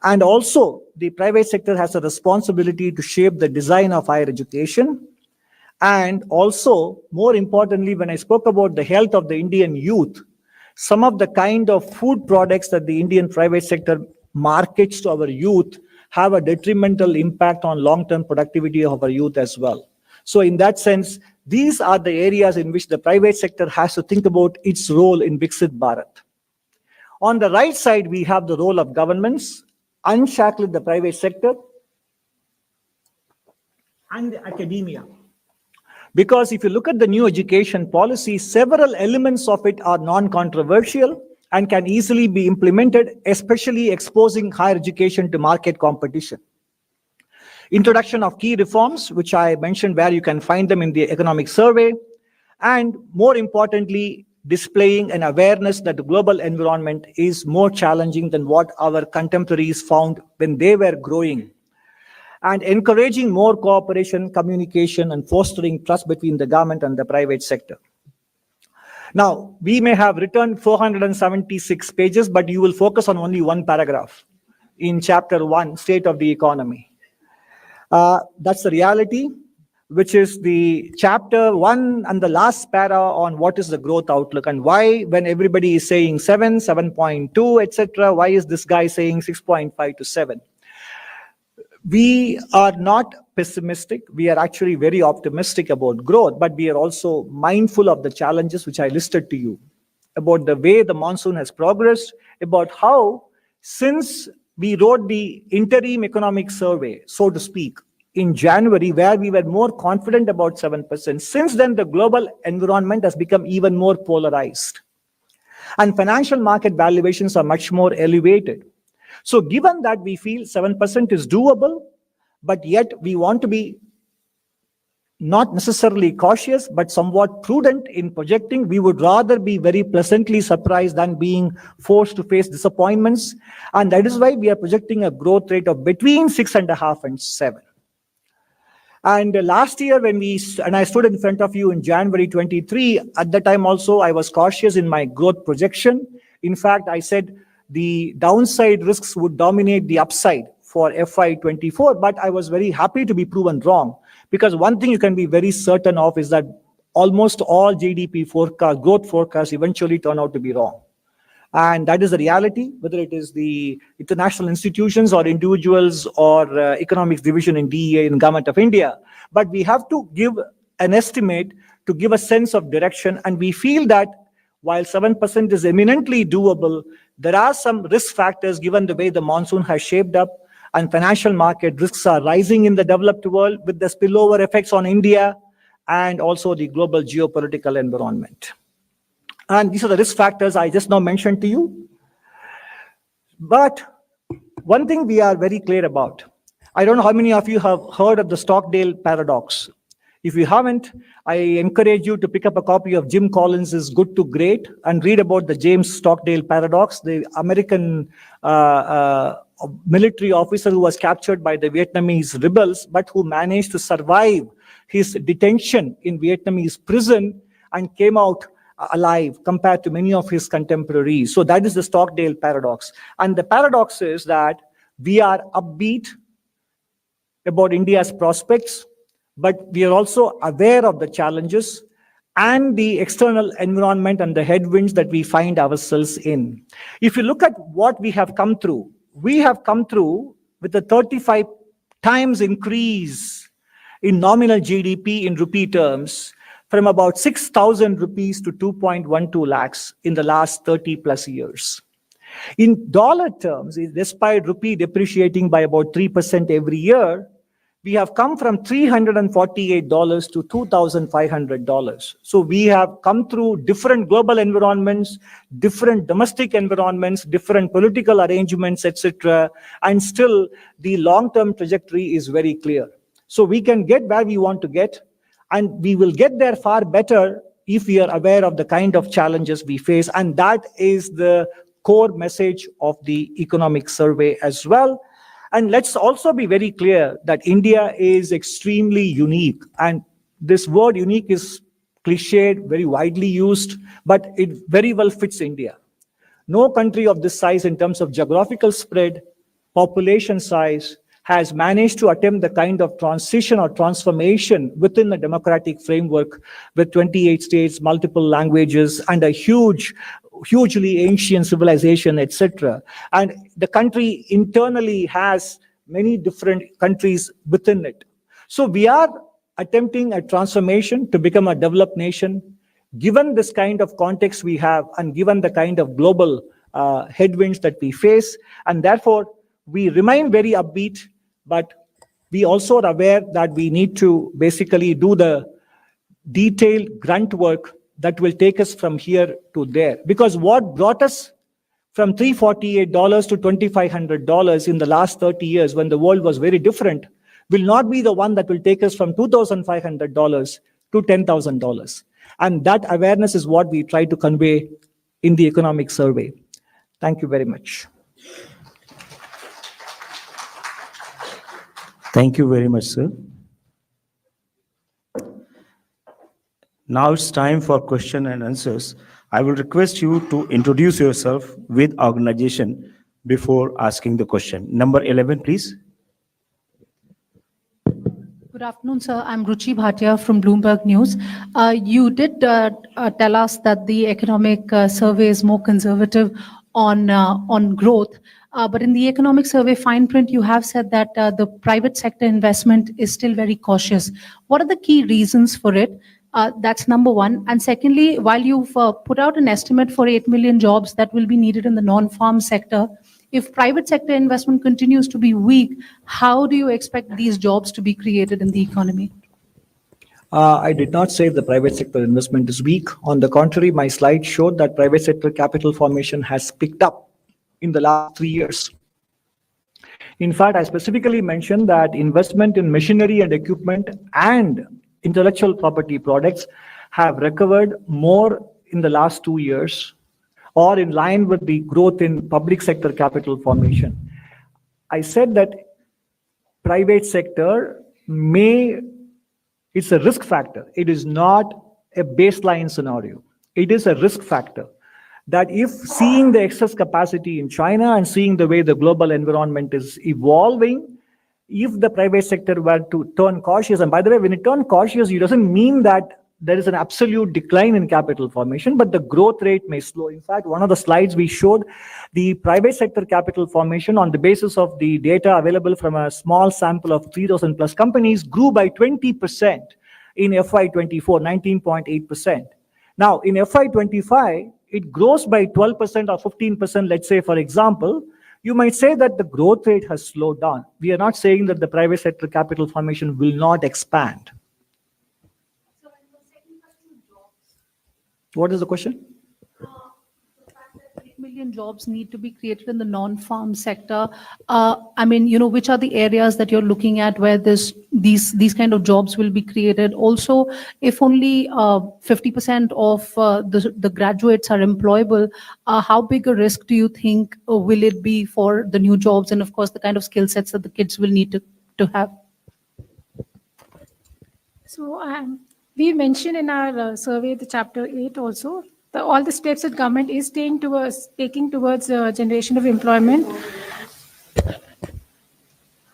And also, the private sector has a responsibility to shape the design of higher education. And also, more importantly, when I spoke about the health of the Indian youth, some of the kind of food products that the Indian private sector markets to our youth have a detrimental impact on long-term productivity of our youth as well. So in that sense, these are the areas in which the private sector has to think about its role in Viksit Bharat. On the right side, we have the role of governments, unshackle the private sector, and the academia. Because if you look at the new education policy, several elements of it are non-controversial and can easily be implemented, especially exposing higher education to market competition. Introduction of key reforms, which I mentioned, where you can find them in the economic survey, and more importantly, displaying an awareness that the global environment is more challenging than what our contemporaries found when they were growing, and encouraging more cooperation, communication, and fostering trust between the government and the private sector. Now, we may have written 476 pages, but you will focus on only one paragraph in chapter 1, State of the Economy. That's the reality, which is the chapter 1 and the last para on what is the growth outlook, and why, when everybody is saying 7, 7.2, etc., why is this guy saying 6.5 to 7? We are not pessimistic. We are actually very optimistic about growth, but we are also mindful of the challenges which I listed to you, about the way the monsoon has progressed, about how, since we wrote the interim economic survey, so to speak, in January, where we were more confident about 7%, since then the global environment has become even more polarized. And financial market valuations are much more elevated. So given that we feel 7% is doable, but yet we want to be not necessarily cautious, but somewhat prudent in projecting, we would rather be very pleasantly surprised than being forced to face disappointments. And that is why we are projecting a growth rate of between 6.5 and 7. And last year, when I stood in front of you in January 23, at that time also, I was cautious in my growth projection. In fact, I said the downside risks would dominate the upside for FY24, but I was very happy to be proven wrong. Because one thing you can be very certain of is that almost all GDP forecast, growth forecasts eventually turn out to be wrong. And that is the reality, whether it is the international institutions or individuals or economics division in DEA in Government of India. But we have to give an estimate to give a sense of direction. And we feel that while 7% is eminently doable, there are some risk factors given the way the monsoon has shaped up, and financial market risks are rising in the developed world with the spillover effects on India and also the global geopolitical environment. And these are the risk factors I just now mentioned to you. But one thing we are very clear about, I don't know how many of you have heard of the Stockdale paradox. If you haven't, I encourage you to pick up a copy of Jim Collins' Good to Great and read about the James Stockdale paradox, the American military officer who was captured by the Vietnamese rebels, but who managed to survive his detention in Vietnamese prison and came out alive compared to many of his contemporaries. So that is the Stockdale paradox. And the paradox is that we are upbeat about India's prospects, but we are also aware of the challenges and the external environment and the headwinds that we find ourselves in. If you look at what we have come through with a 35 times increase in nominal GDP in rupee terms, from about 6,000 rupees to 2.12 lakhs in the last 30 plus years. In dollar terms, despite rupee depreciating by about 3% every year, we have come from $348 to $2,500. So we have come through different global environments, different domestic environments, different political arrangements, etc. And still, the long-term trajectory is very clear. So we can get where we want to get, and we will get there far better if we are aware of the kind of challenges we face. And that is the core message of the economic survey as well. And let's also be very clear that India is extremely unique. And this word unique is cliched, very widely used, but it very well fits India. No country of this size in terms of geographical spread, population size, has managed to attempt the kind of transition or transformation within the democratic framework with 28 states, multiple languages, and a hugely ancient civilization, etc. And the country internally has many different countries within it. So we are attempting a transformation to become a developed nation, given this kind of context we have and given the kind of global headwinds that we face. And therefore, we remain very upbeat, but we also are aware that we need to basically do the detailed grunt work that will take us from here to there. Because what brought us from $348 to $2,500 in the last 30 years, when the world was very different, will not be the one that will take us from $2,500 to $10,000. And that awareness is what we try to convey in the economic survey. Thank you very much. Thank you very much, sir. Now it's time for question and answers. I will request you to introduce yourself with organization before asking the question. Number 11, please. Good afternoon, sir. I'm Ruchi Bhatia from Bloomberg News. You did tell us that the economic survey is more conservative on growth. But in the economic survey fine print, you have said that the private sector investment is still very cautious. What are the key reasons for it? That's number one. And secondly, while you've put out an estimate for 8 million jobs that will be needed in the non-farm sector, if private sector investment continues to be weak, how do you expect these jobs to be created in the economy? I did not say the private sector investment is weak. On the contrary, my slide showed that private sector capital formation has picked up in the last 3 years. In fact, I specifically mentioned that investment in machinery and equipment and intellectual property products have recovered more in the last 2 years, or in line with the growth in public sector capital formation. I said that private sector it's a risk factor. It is not a baseline scenario. It is a risk factor that if seeing the excess capacity in China and seeing the way the global environment is evolving, if the private sector were to turn cautious, and by the way, when it turns cautious, it doesn't mean that there is an absolute decline in capital formation, but the growth rate may slow. In fact, one of the slides we showed, the private sector capital formation on the basis of the data available from a small sample of 3,000 plus companies grew by 20% in FY24, 19.8%. Now, in FY25, it grows by 12% or 15%, let's say, for example. You might say that the growth rate has slowed down. We are not saying that the private sector capital formation will not expand. What is the question? The fact that 8 million jobs need to be created in the non-farm sector. I mean, which are the areas that you're looking at where these kind of jobs will be created? Also, if only 50% of the graduates are employable, how big a risk do you think will it be for the new jobs and, of course, the kind of skill sets that the kids will need to have? So we mentioned in our survey, the chapter 8 also, all the steps that government is taking towards generation of employment.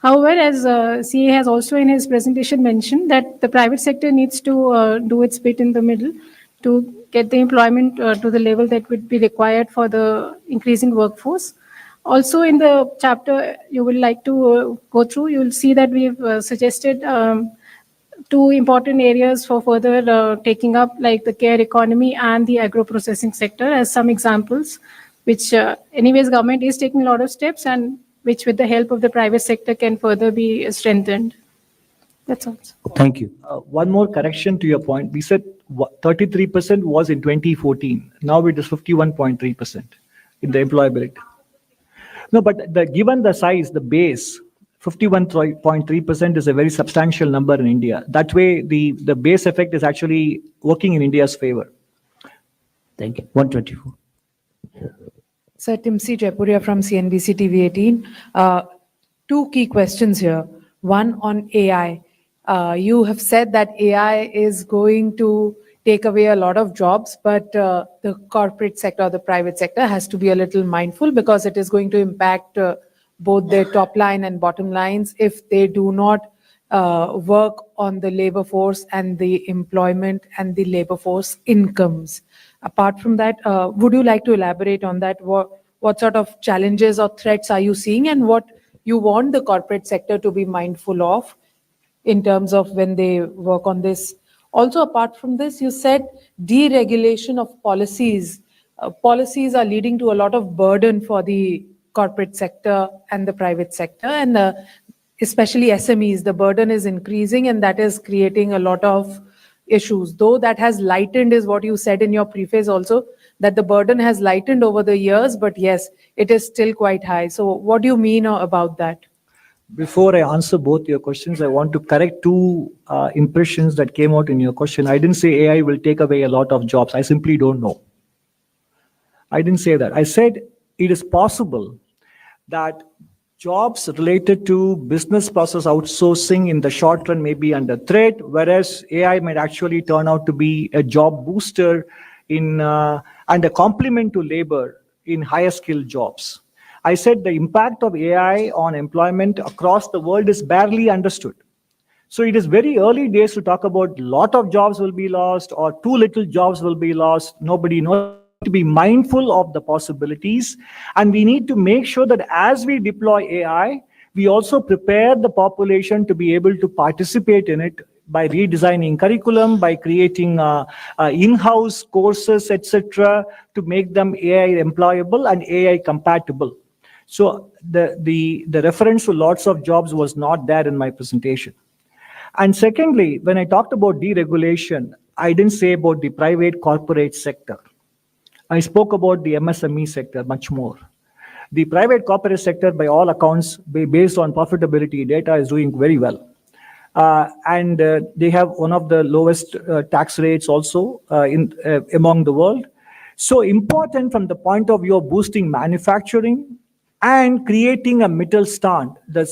However, as CA has also in his presentation mentioned, that the private sector needs to do its bit in the middle to get the employment to the level that would be required for the increasing workforce. Also in the chapter you would like to go through, you will see that we have suggested 2 important areas for further taking up, like the care economy and the agro-processing sector as some examples, which anyways government is taking a lot of steps and which with the help of the private sector can further be strengthened. That's all. Thank you. One more correction to your point. We said 33% was in 2014. Now it is 51.3% in the employability. No, but given the size, the base, 51.3% is a very substantial number in India. That way, the base effect is actually working in India's favor. Thank you. 124. Sir, Timsi Jaipuria from CNBC TV 18. Two key questions here. One on AI. You have said that AI is going to take away a lot of jobs, but the corporate sector or the private sector has to be a little mindful because it is going to impact both their top line and bottom lines if they do not work on the labor force and the employment and the labor force incomes. Apart from that, would you like to elaborate on that? What sort of challenges or threats are you seeing, and what you want the corporate sector to be mindful of in terms of when they work on this? Also, apart from this, you said deregulation of policies. Policies are leading to a lot of burden for the corporate sector and the private sector, and especially SMEs. The burden is increasing, and that is creating a lot of issues. Though that has lightened, is what you said in your preface also, that the burden has lightened over the years, but yes, it is still quite high. So what do you mean about that? Before I answer both your questions, I want to correct two impressions that came out in your question. I didn't say AI will take away a lot of jobs. I simply don't know. I didn't say that. I said it is possible that jobs related to business process outsourcing in the short run may be under threat, whereas AI might actually turn out to be a job booster in and a complement to labor in higher skilled jobs. I said the impact of AI on employment across the world is barely understood. So it is very early days to talk about lot of jobs will be lost or too little jobs will be lost. Nobody knows. To be mindful of the possibilities, and we need to make sure that as we deploy AI, we also prepare the population to be able to participate in it by redesigning curriculum, by creating in-house courses, etc., to make them AI employable and AI compatible. So the reference to lots of jobs was not there in my presentation. And secondly, when I talked about deregulation, I didn't say about the private corporate sector. I spoke about the MSME sector much more. The private corporate sector, by all accounts, based on profitability data, is doing very well. And they have one of the lowest tax rates also among the world. So important from the point of view of boosting manufacturing and creating a middle stand, the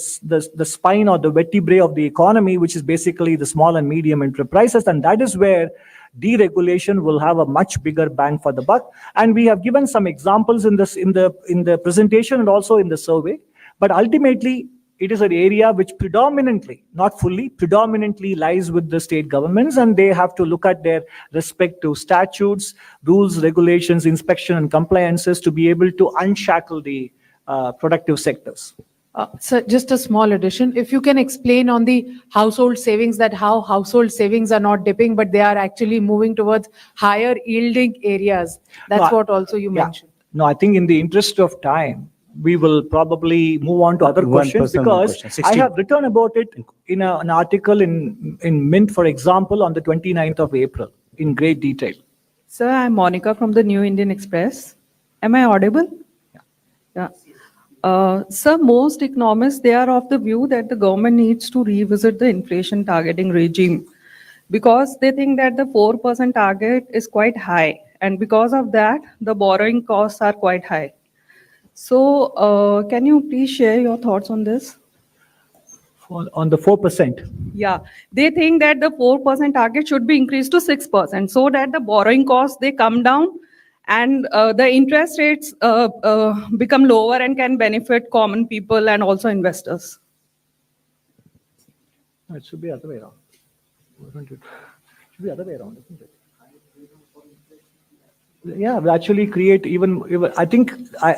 spine or the vertebrae of the economy, which is basically the small and medium enterprises. And that is where deregulation will have a much bigger bang for the buck. And we have given some examples in the presentation and also in the survey. But ultimately, it is an area which predominantly, not fully, predominantly lies with the state governments, and they have to look at their respect to statutes, rules, regulations, inspection, and compliances to be able to unshackle the productive sectors. So just a small addition. If you can explain on the household savings, that how household savings are not dipping, but they are actually moving towards higher yielding areas. That's what also you mentioned. No, I think in the interest of time, we will probably move on to other questions because I have written about it in an article in Mint, for example, on the 29th of April in great detail. Sir, I'm Monica from the New Indian Express. Am I audible? Yeah. Sir, most economists, they are of the view that the government needs to revisit the inflation targeting regime because they think that the 4% target is quite high. And because of that, the borrowing costs are quite high. So can you please share your thoughts on this? On the 4%? Yeah, they think that the 4% target should be increased to 6% so that the borrowing costs, they come down and the interest rates become lower and can benefit common people and also investors. No, it should be the other way around. It should be the other way around, isn't it? Yeah, we actually create even I think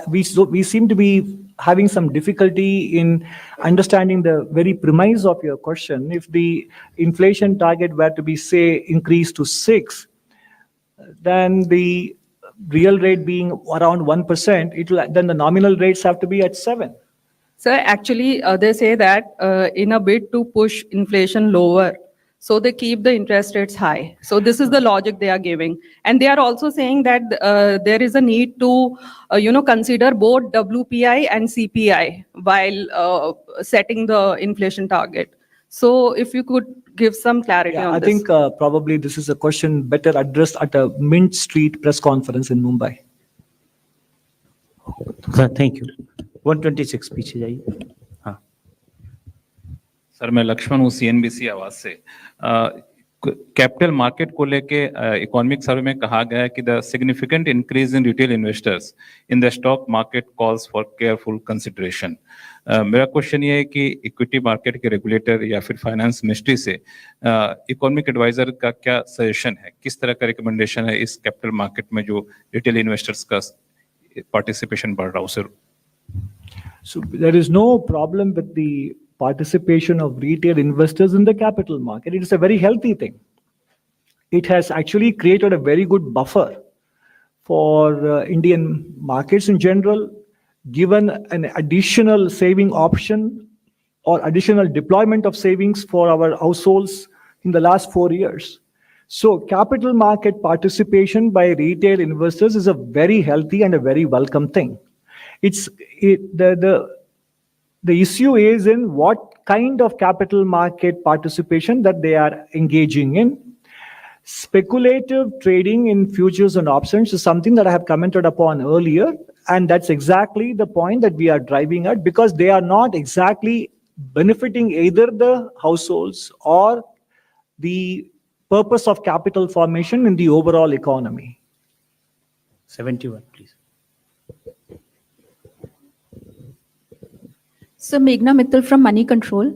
we seem to be having some difficulty in understanding the very premise of your question. If the inflation target were to be, say, increased to 6, then the real rate being around 1%, then the nominal rates have to be at 7. So actually, they say that in a bid to push inflation lower, so they keep the interest rates high. So this is the logic they are giving. And they are also saying that there is a need to, consider both WPI and CPI while setting the inflation target. So if you could give some clarity Yeah, on I this. think probably this is a question better addressed at a Mint Street press conference in Mumbai. Thank you. 126 पीछे जाइए. हाँ. Sir मैं लक्ष्मण हूँ CNBC आवाज से. Capital market को लेके economic survey में कहा गया है कि the significant increase in retail investors in the stock market calls for careful consideration. मेरा क्वेश्चन ये है कि इक्विटी मार्केट के रेगुलेटर या फिर फाइनेंस मिनिस्ट्री से इकोनॉमिक एडवाइजर का क्या सजेशन है, किस तरह का रिकमेंडेशन है इस कैपिटल मार्केट में जो रिटेल इन्वेस्टर्स का पार्टिसिपेशन बढ़ रहा है उसे. So there is no problem with the participation of retail investors in the capital market. It is a very healthy thing. It has actually created a very good buffer for Indian markets in general, given an additional saving option or additional deployment of savings for our households in the last 4 years. So capital market participation by retail investors is a very healthy and a very welcome thing. The issue is in what kind of capital market participation that they are engaging in. Speculative trading in futures and options is something that I have commented upon earlier, and that's exactly the point that we are driving at, because they are not exactly benefiting either the households or the purpose of capital formation in the overall economy. 71 please. So Meghna Mittal from Money Control.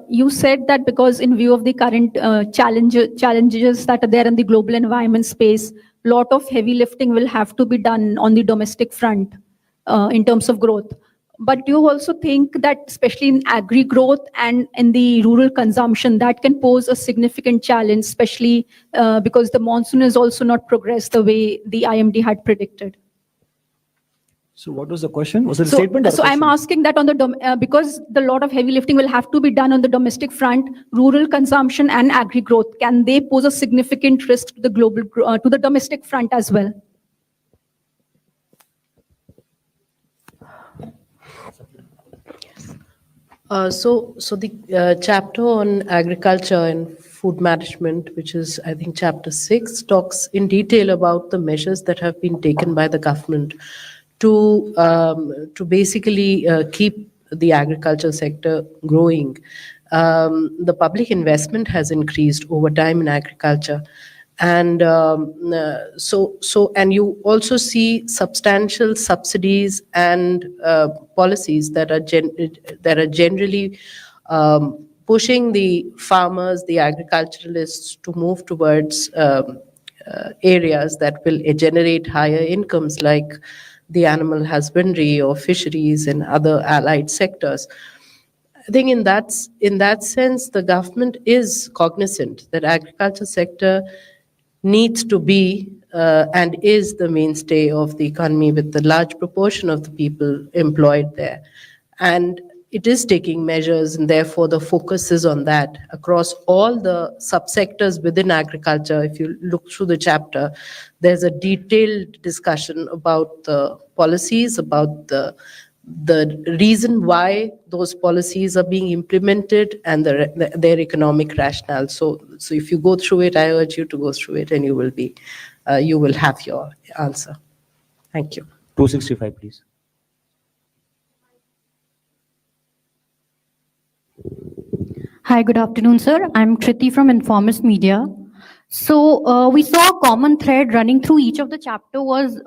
You said that because in view of the current challenges that are there in the global environment space, lot of heavy lifting will have to be done on the domestic front in terms of growth. But do you also think that especially in agri growth and in the rural consumption, that can pose a significant challenge, especially because the monsoon has also not progressed the way the IMD had predicted? So what was the question? Was it a statement or a So I'm question? asking that on the because the lot of heavy lifting will have to be done on the domestic front, rural consumption and agri growth, can they pose a significant risk to the global to the domestic front as well? So the chapter on agriculture and food management, which is, I think, chapter 6, talks in detail about the measures that have been taken by the government to basically keep the agriculture sector growing. The public investment has increased over time in agriculture. And and you also see substantial subsidies and policies that are generally pushing the farmers, the agriculturalists, to move towards areas that will generate higher incomes, like the animal husbandry or fisheries and other allied sectors. I think in that sense, the government is cognizant that agriculture sector needs to be and is the mainstay of the economy, with the large proportion of the people employed there. And it is taking measures, and therefore the focus is on that across all the subsectors within agriculture. If you look through the chapter, there's a detailed discussion about the policies, about the reason why those policies are being implemented, and their economic rationale. So if you go through it, I urge you to go through it, and you will have your answer. Thank you. 265 please. Hi, good afternoon, sir. I'm Kriti from Informist Media. So we saw a common thread running through each of the chapter was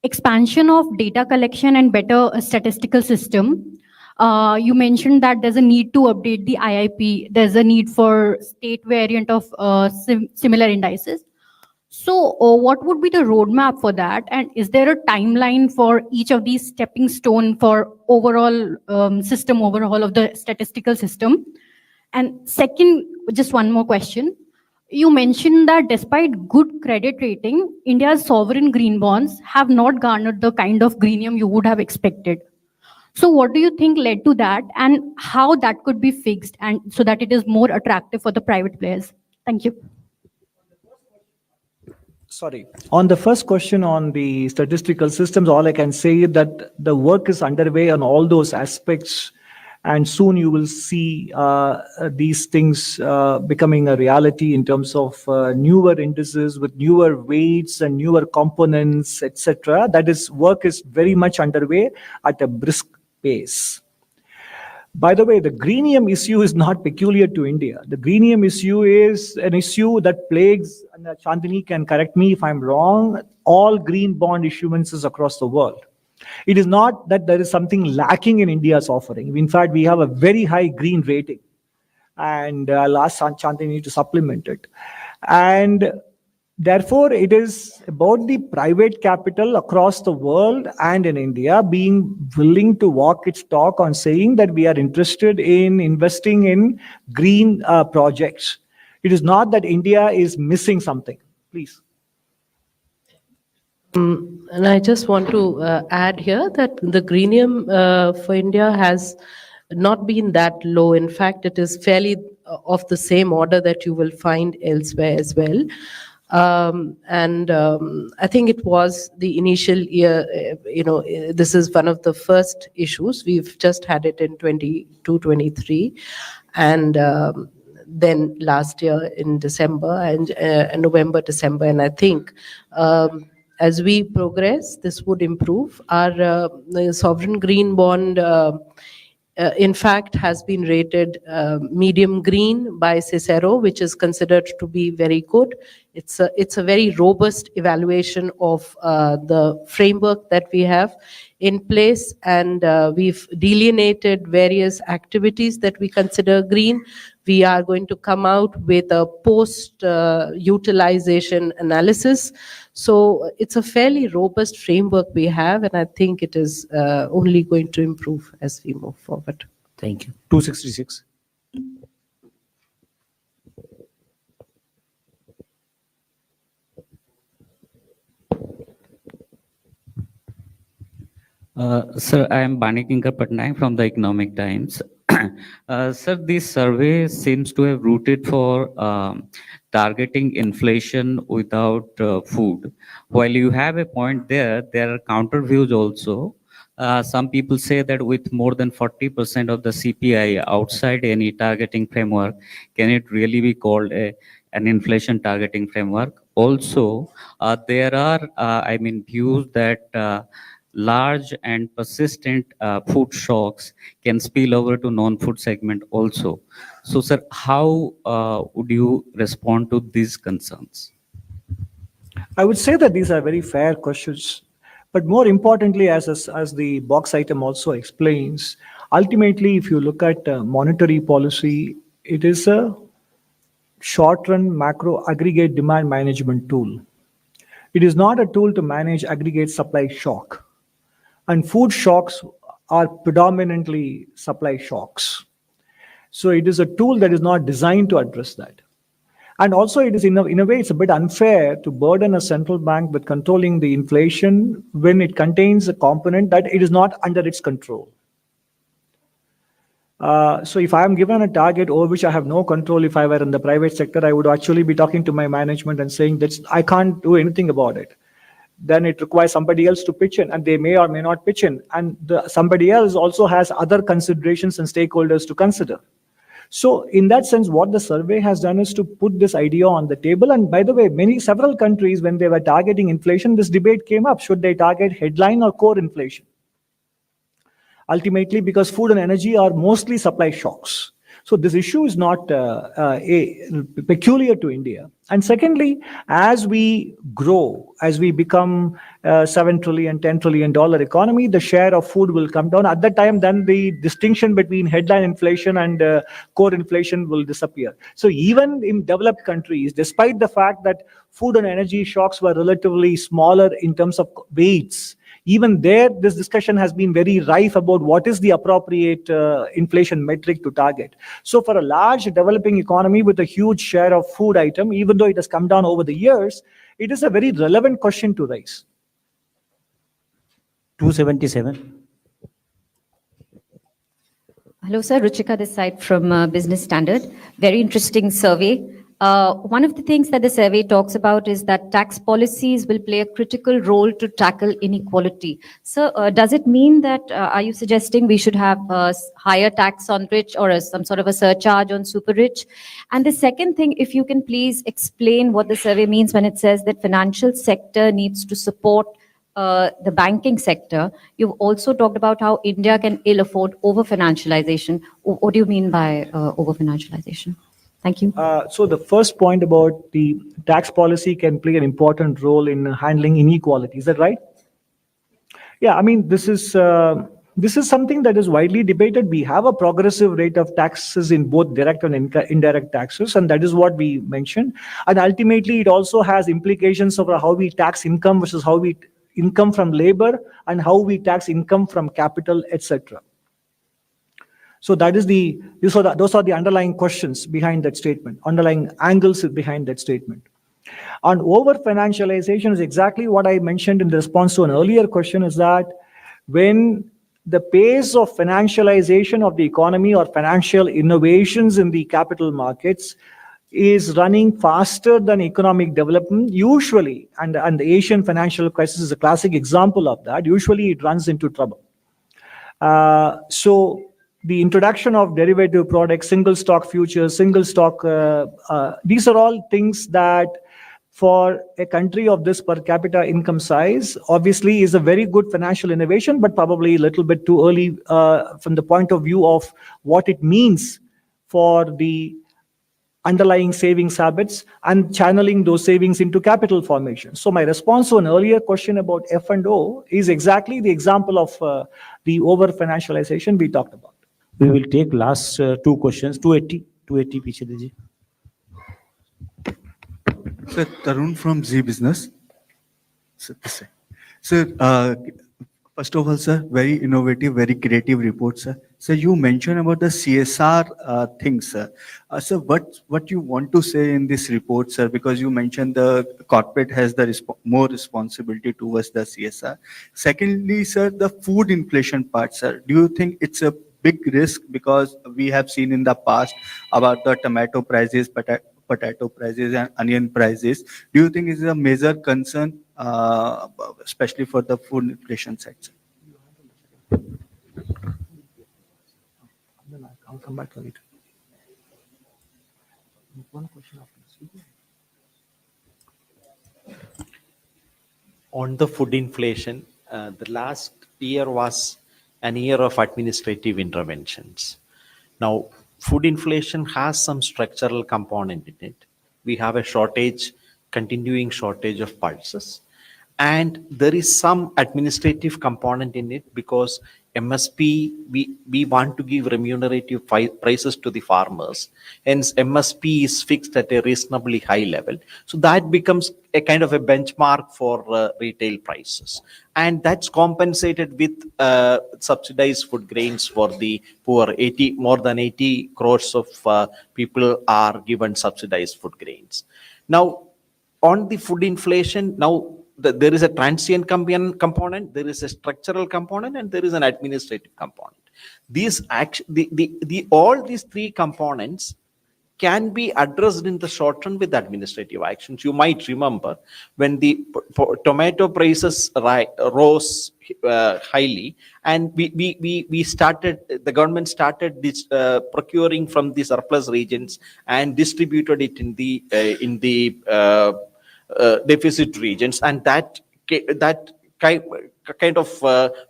expansion of data collection and better statistical system. You mentioned that there's a need to update the IIP. There's a need for state variant of similar indices. So what would be the roadmap for that? And is there a timeline for each of these stepping stone for overall system overhaul of the statistical system? And second, just one more question. You mentioned that despite good credit rating, India's sovereign green bonds have not garnered the kind of greenium you would have expected. So what do you think led to that, and how that could be fixed, and so that it is more attractive for the private players? Thank you. Sorry. On the first question on the statistical systems, all I can say is that the work is underway on all those aspects, and soon you will see these things becoming a reality in terms of newer indices with newer weights and newer components, etc. That is, work is very much underway at a brisk pace. By the way, the greenium issue is not peculiar to India. The greenium issue is an issue that plagues, and Chandini can correct me if I'm wrong, all green bond issuances across the world. It is not that there is something lacking in India's offering. In fact, we have a very high green rating. And I'll ask Chandini to supplement it. And therefore, it is about the private capital across the world and in India being willing to walk its talk on saying that we are interested in investing in green projects. It is not that India is missing something. Please. And I just want to add here that the greenium for India has not been that low. In fact, it is fairly of the same order that you will find elsewhere as well. I think it was the initial year, this is one of the first issues. We've just had it in 22-23. And then last year in December and November, December. And I think as we progress, this would improve. Our the sovereign green bond, in fact, has been rated medium green by Cicero, which is considered to be very good. It's a very robust evaluation of the framework that we have in place, and we've delineated various activities that we consider green. We are going to come out with a post-utilization analysis. So it's a fairly robust framework we have, and I think it is only going to improve as we move forward. Thank you. 266. Sir, I am Banikinkar Patnaik from the Economic Times. Sir, this survey seems to have rooted for targeting inflation without food. While you have a point there are counter views also. Some people say that with more than 40% of the CPI outside any targeting framework, can it really be called an inflation targeting framework? Also, there are, views that large and persistent food shocks can spill over to non-food segment also. So, sir, how would you respond to these concerns? I would say that these are very fair questions. But more importantly, as the box item also explains, ultimately, if you look at monetary policy, it is a short-run macro aggregate demand management tool. It is not a tool to manage aggregate supply shock. And food shocks are predominantly supply shocks. So it is a tool that is not designed to address that. And also it is in a way, it's a bit unfair to burden a central bank with controlling the inflation when it contains a component that it is not under its control. So if I am given a target over which I have no control, if I were in the private sector, I would actually be talking to my management and saying that I can't do anything about it. Then it requires somebody else to pitch in, and they may or may not pitch in. And somebody else also has other considerations and stakeholders to consider. So in that sense, what the survey has done is to put this idea on the table. And by the way, several countries, when they were targeting inflation, this debate came up. Should they target headline or core inflation? Ultimately, because food and energy are mostly supply shocks. So this issue is not peculiar to India. And secondly, as we grow, as we become $7 trillion, $10 trillion economy, the share of food will come down. At that time, then the distinction between headline inflation and core inflation will disappear. So even in developed countries, despite the fact that food and energy shocks were relatively smaller in terms of weights, even there, this discussion has been very rife about what is the appropriate inflation metric to target. So for a large developing economy with a huge share of food item, even though it has come down over the years, it is a very relevant question to raise. 277. Hello, sir. Ruchika this side from Business Standard. Very interesting survey. One of the things that the survey talks about is that tax policies will play a critical role to tackle inequality. So, does it mean that, are you suggesting we should have higher tax on rich or some sort of a surcharge on super rich? And the second thing, if you can please explain what the survey means when it says that financial sector needs to support the banking sector. You've also talked about how India can ill afford over-financialization. What do you mean by over-financialization? Thank you. So the first point about the tax policy can play an important role in handling inequality. Is that right? Yeah, I mean, this is something that is widely debated. We have a progressive rate of taxes in both direct and indirect taxes, and that is what we mentioned. And ultimately, it also has implications over how we tax income versus how we income from labor and how we tax income from capital, etc. So those are the underlying questions behind that statement, underlying angles behind that statement. And over-financialization is exactly what I mentioned in response to an earlier question, is that when the pace of financialization of the economy or financial innovations in the capital markets is running faster than economic development, usually, and the Asian financial crisis is a classic example of that, usually it runs into trouble. So the introduction of derivative products, single stock futures, single stock, these are all things that for a country of this per capita income size, obviously is a very good financial innovation, but probably a little bit too early from the point of view of what it means for the underlying savings habits and channeling those savings into capital formation. So my response to an earlier question about F&O is exactly the example of the over-financialization we talked about. We will take last two questions. 280 पीछे दीजिए. Sir, Tarun from Z Business. Sir, first of all, sir, very innovative, very creative report, sir. Sir, you mentioned about the CSR things, sir. Sir, what you want to say in this report, sir? Because you mentioned the corporate has the more responsibility towards the CSR. Secondly, sir, the food inflation part, sir. Do you think it's a big risk, because we have seen in the past about the tomato prices, potato prices and onion prices? Do you think it's a major concern, especially for the food inflation sector? I'll come back to it. On the food inflation, the last year was an year of administrative interventions. Now, food inflation has some structural component in it. We have a continuing shortage of pulses. And there is some administrative component in it, because MSP, we want to give remunerative prices to the farmers. Hence, MSP is fixed at a reasonably high level. So that becomes a kind of a benchmark for retail prices. And that's compensated with subsidized food grains for the poor. More than 80 crores of people are given subsidized food grains. Now, on the food inflation, there is a transient component, there is a structural component, and there is an administrative component. All these three components can be addressed in the short run with administrative actions. You might remember when the tomato prices rose highly, and the government started procuring from the surplus regions and distributed it in the deficit regions, and that kind of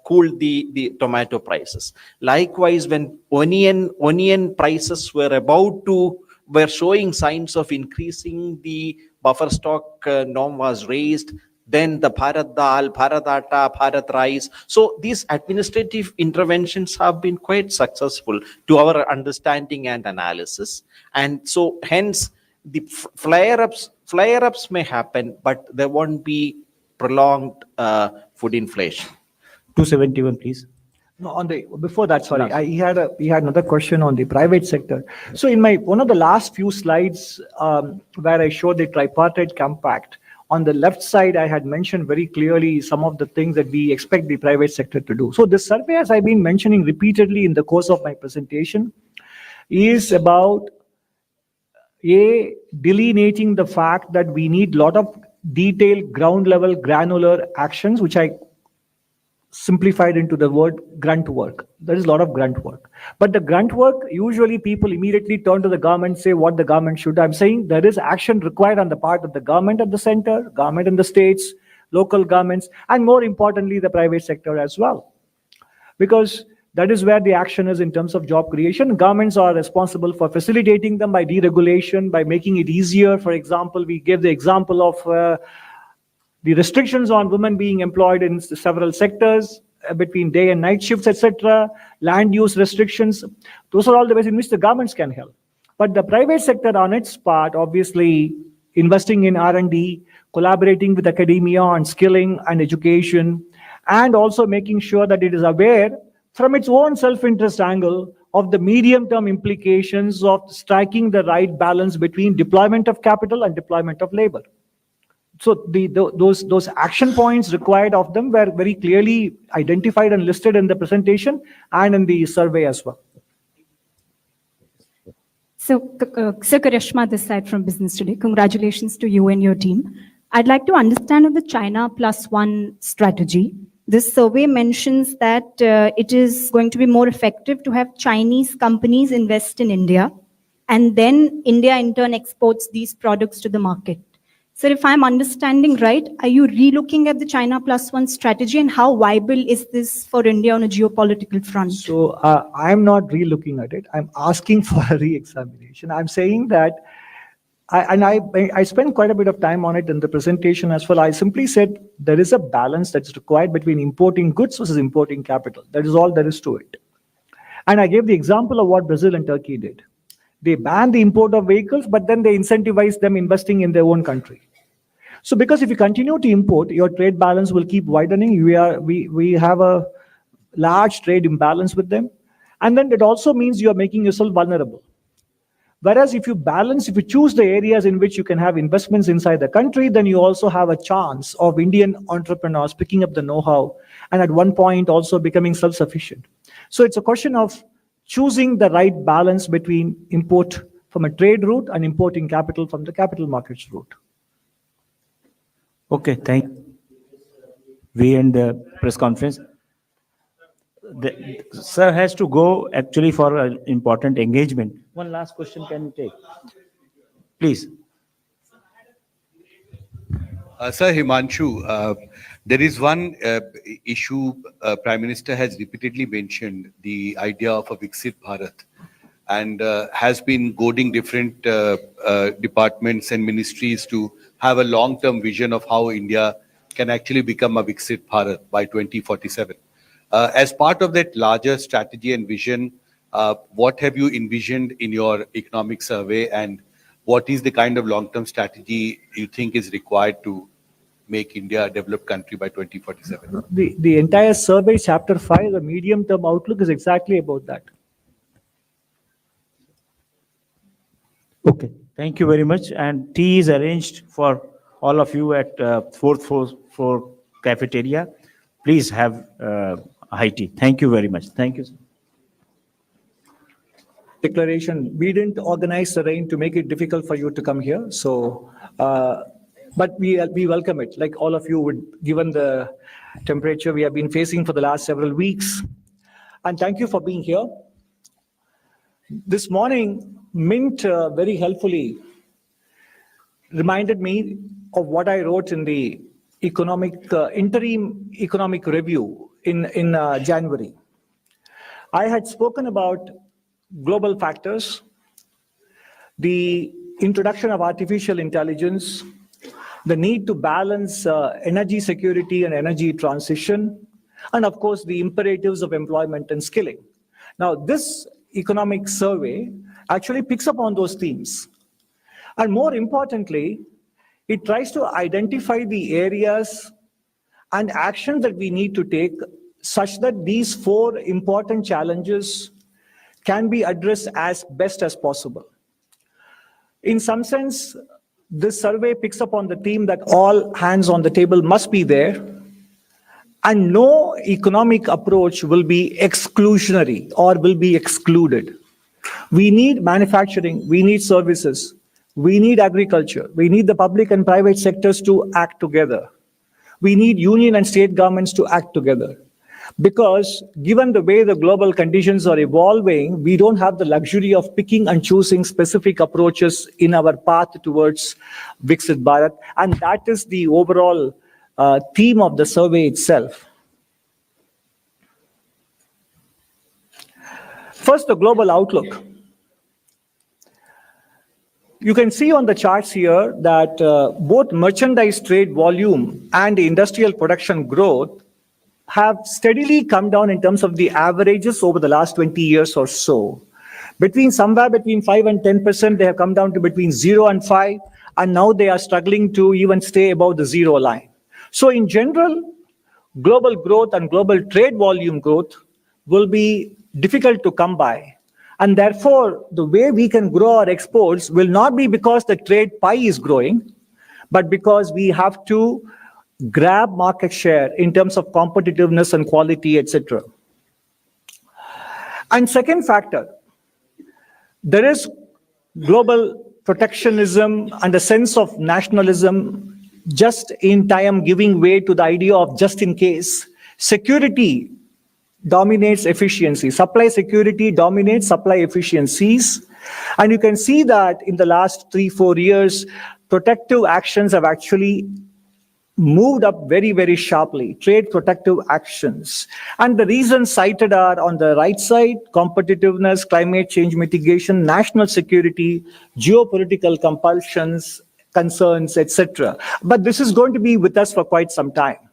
cooled the tomato prices. Likewise, when onion prices were showing signs of increasing, the buffer stock norm was raised, then the Bharat Dal, Bharat Atta, Bharat Rice. So these administrative interventions have been quite successful to our understanding and analysis. And so hence the flare-ups may happen, but there won't be prolonged food inflation. 271, please. No, before that, sorry, he had another question on the private sector. So in one of the last few slides where I showed the tripartite compact, on the left side, I had mentioned very clearly some of the things that we expect the private sector to do. So this survey, as I've been mentioning repeatedly in the course of my presentation, is about delineating the fact that we need a lot of detailed, ground level, granular actions, which I simplified into the word grunt work. There is a lot of grunt work. But the grunt work, usually people immediately turn to the government, say what the government should. I'm saying there is action required on the part of the government at the center, government in the states, local governments, and more importantly, the private sector as well. Because that is where the action is in terms of job creation. Governments are responsible for facilitating them by deregulation, by making it easier. For example, we gave the example of the restrictions on women being employed in several sectors between day and night shifts, etc., land use restrictions. Those are all the ways in which the governments can help. But the private sector on its part, obviously investing in R&D, collaborating with academia on skilling and education, and also making sure that it is aware from its own self-interest angle of the medium-term implications of striking the right balance between deployment of capital and deployment of labor. So those action points required of them were very clearly identified and listed in the presentation and in the survey as well. So, Sir Karishma this side from Business Today. Congratulations to you and your team. I'd like to understand on the China Plus One strategy. This survey mentions that it is going to be more effective to have Chinese companies invest in India, and then India in turn exports these products to the market. Sir, if I'm understanding right, are you relooking at the China Plus One strategy, and how viable is this for India on a geopolitical front? So I'm not re-looking at it. I'm asking for a re-examination. I'm saying that, I spent quite a bit of time on it in the presentation as well. I simply said there is a balance that's required between importing goods versus importing capital. That is all there is to it. And I gave the example of what Brazil and Turkey did. They banned the import of vehicles, but then they incentivized them investing in their own country. So because if you continue to import, your trade balance will keep widening. We have a large trade imbalance with them. And then it also means you are making yourself vulnerable. Whereas if you choose the areas in which you can have investments inside the country, then you also have a chance of Indian entrepreneurs picking up the know-how and at one point also becoming self-sufficient. So it's a question of choosing the right balance between import from a trade route and importing capital from the capital markets route. Okay, thank you. We end the press conference. Sir has to go actually for an important engagement. One last question can you take? Please. Sir Himanshu, there is one issue Prime Minister has repeatedly mentioned, the idea of a Viksit Bharat, and has been goading different departments and ministries to have a long-term vision of how India can actually become a Viksit Bharat by 2047. As part of that larger strategy and vision, what have you envisioned in your economic survey, and what is the kind of long-term strategy you think is required to make India a developed country by 2047? The entire survey, chapter 5, the medium-term outlook is exactly about that. Okay, thank you very much. And tea is arranged for all of you at fourth floor cafeteria. Please have high tea. Thank you very much. Thank you, sir. Declaration. We didn't organize the rain to make it difficult for you to come here. So, but we welcome it, like all of you would, given the temperature we have been facing for the last several weeks. And thank you for being here. This morning, Mint very helpfully reminded me of what I wrote in the interim economic review in January. I had spoken about global factors, the introduction of artificial intelligence, the need to balance energy security and energy transition, and of course, the imperatives of employment and skilling. Now, this economic survey actually picks up on those themes. And more importantly, it tries to identify the areas and actions that we need to take such that these 4 important challenges can be addressed as best as possible. In some sense, this survey picks up on the theme that all hands on the table must be there, and no economic approach will be exclusionary or will be excluded. We need manufacturing, we need services, We need agriculture. We need the public and private sectors to act together. We need union and state governments to act together. Because given the way the global conditions are evolving, we don't have the luxury of picking and choosing specific approaches in our path towards Viksit Bharat. And that is the overall theme of the survey itself. First, the global outlook. You can see on the charts here that both merchandise trade volume and industrial production growth have steadily come down in terms of the averages over the last 20 years or so. Somewhere between 5 and 10%, they have come down to between 0 and 5, and now they are struggling to even stay above the zero line. So in general, global growth and global trade volume growth will be difficult to come by. And therefore, the way we can grow our exports will not be because the trade pie is growing, but because we have to grab market share in terms of competitiveness and quality, etc. And second factor, there is global protectionism and a sense of nationalism just in time giving way to the idea of just in case. Security dominates efficiency. Supply security dominates supply efficiencies. And you can see that in the last 3-4 years, protective actions have actually moved up very, very sharply, trade protective actions. And the reasons cited are on the right side: competitiveness, climate change mitigation, national security, geopolitical compulsions, concerns, etc. But this is going to be with us for quite some time.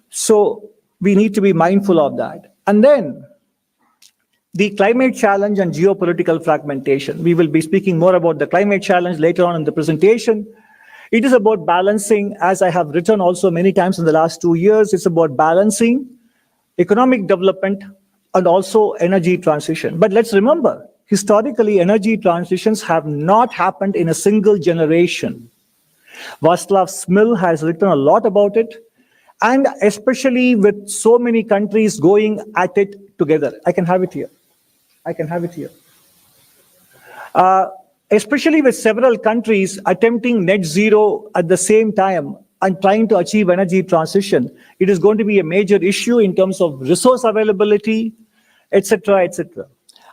So we need to be mindful of that. And then the climate challenge and geopolitical fragmentation. We will be speaking more about the climate challenge later on in the presentation. It is about balancing, as I have written also many times in the last 2 years, it's about balancing economic development and also energy transition. But let's remember, historically, energy transitions have not happened in a single generation. Václav Smil has written a lot about it, and especially with so many countries going at it together. I can have it here. Especially with several countries attempting net zero at the same time and trying to achieve energy transition, it is going to be a major issue in terms of resource availability, etc., etc.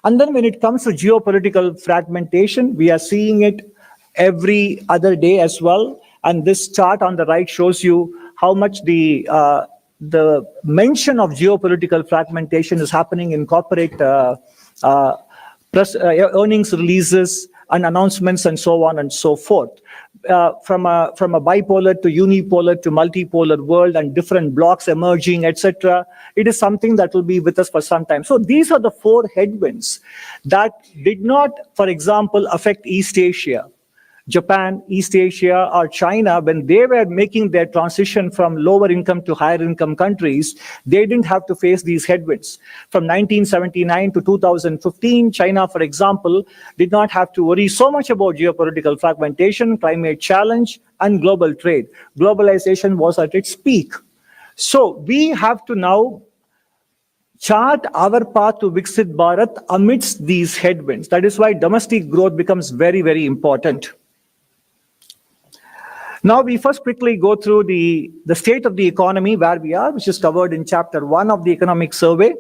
And then when it comes to geopolitical fragmentation, we are seeing it every other day as well. And this chart on the right shows you how much the mention of geopolitical fragmentation is happening in corporate earnings releases and announcements and so on and so forth. From a bipolar to unipolar to multipolar world and different blocks emerging, etc. It is something that will be with us for some time. So these are the 4 headwinds that did not, for example, affect East Asia. Japan, East Asia, or China, when they were making their transition from lower income to higher income countries, they didn't have to face these headwinds. From 1979 to 2015, China, for example, did not have to worry so much about geopolitical fragmentation, climate challenge, and global trade. Globalization was at its peak. So we have to now chart our path to Viksit Bharat amidst these headwinds. That is why domestic growth becomes very, very important. Now we first quickly go through the state of the economy, where we are, which is covered in chapter 1 of the economic survey.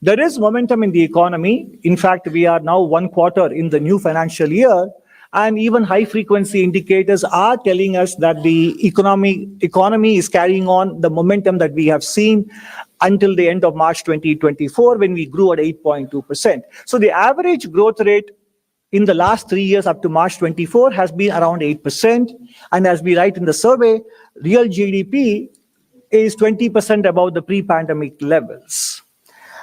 There is momentum in the economy. In fact, we are now 1 quarter in the new financial year, and even high frequency indicators are telling us that the economy is carrying on the momentum that we have seen until the end of March 2024, when we grew at 8.2%. So the average growth rate in the last 3 years up to March 24 has been around 8%. And as we write in the survey, real GDP is 20% above the pre-pandemic levels.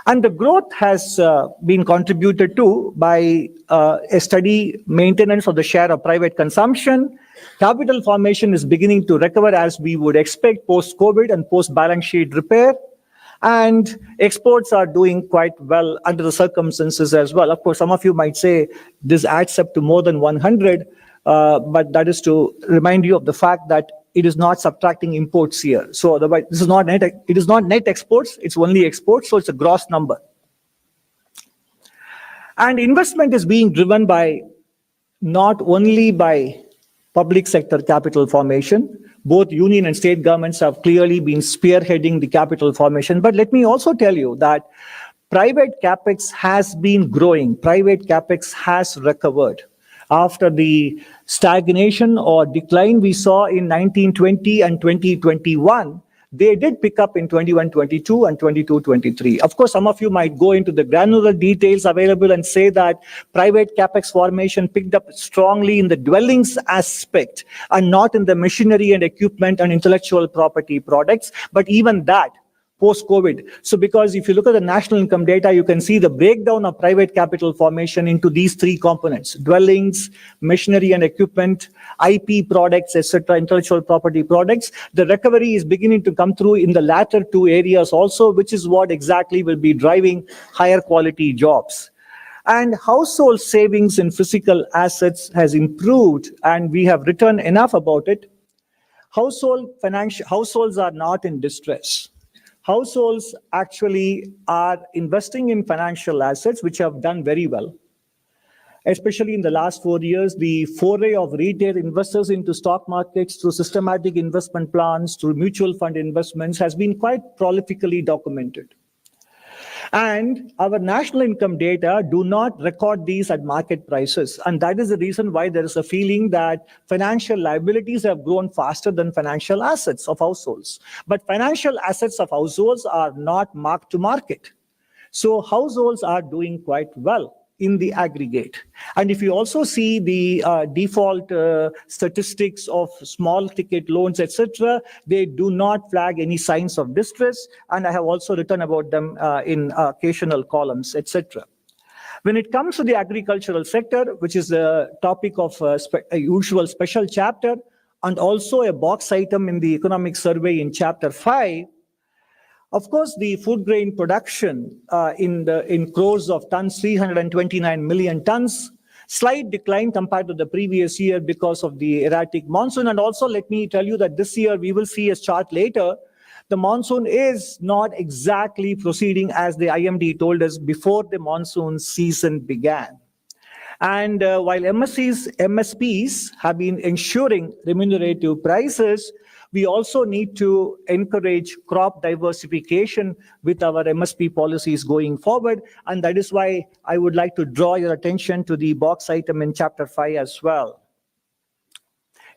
And the growth has been contributed to by a steady maintenance of the share of private consumption. Capital formation is beginning to recover as we would expect post-COVID and post-balance sheet repair. And exports are doing quite well under the circumstances as well. Of course, some of you might say this adds up to more than 100, but that is to remind you of the fact that it is not subtracting imports here. So otherwise, it is not net exports, it's only exports, so it's a gross number. And investment is being driven by not only by public sector capital formation. Both union and state governments have clearly been spearheading the capital formation. But let me also tell you that private capex has been growing. Private capex has recovered after the stagnation or decline we saw in 1920 and 2021. They did pick up in 21-22 and 22-23. Of course, some of you might go into the granular details available and say that private capex formation picked up strongly in the dwellings aspect and not in the machinery and equipment and intellectual property products. But even that, post-COVID. So because if you look at the national income data, you can see the breakdown of private capital formation into these three components: dwellings, machinery and equipment, IP products, etc., intellectual property products. The recovery is beginning to come through in the latter two areas also, which is what exactly will be driving higher quality jobs. And household savings in physical assets has improved, and we have written enough about it. Households are not in distress. Households actually are investing in financial assets, which have done very well. Especially in the last 4 years, the foray of retail investors into stock markets through systematic investment plans, through mutual fund investments has been quite prolifically documented. And our national income data do not record these at market prices. And that is the reason why there is a feeling that financial liabilities have grown faster than financial assets of households. But financial assets of households are not marked to market. So households are doing quite well in the aggregate. And if you also see the default statistics of small ticket loans, etc., they do not flag any signs of distress. And I have also written about them in occasional columns, etc. When it comes to the agricultural sector, which is the topic of a usual special chapter, and also a box item in the economic survey in chapter 5, of course, the food grain production in crores of tons, 329 million tons, slight decline compared to the previous year because of the erratic monsoon. And also, let me tell you that this year, we will see a chart later, the monsoon is not exactly proceeding as the IMD told us before the monsoon season began. And while MSPs have been ensuring remunerative prices, we also need to encourage crop diversification with our MSP policies going forward. And that is why I would like to draw your attention to the box item in chapter 5 as well.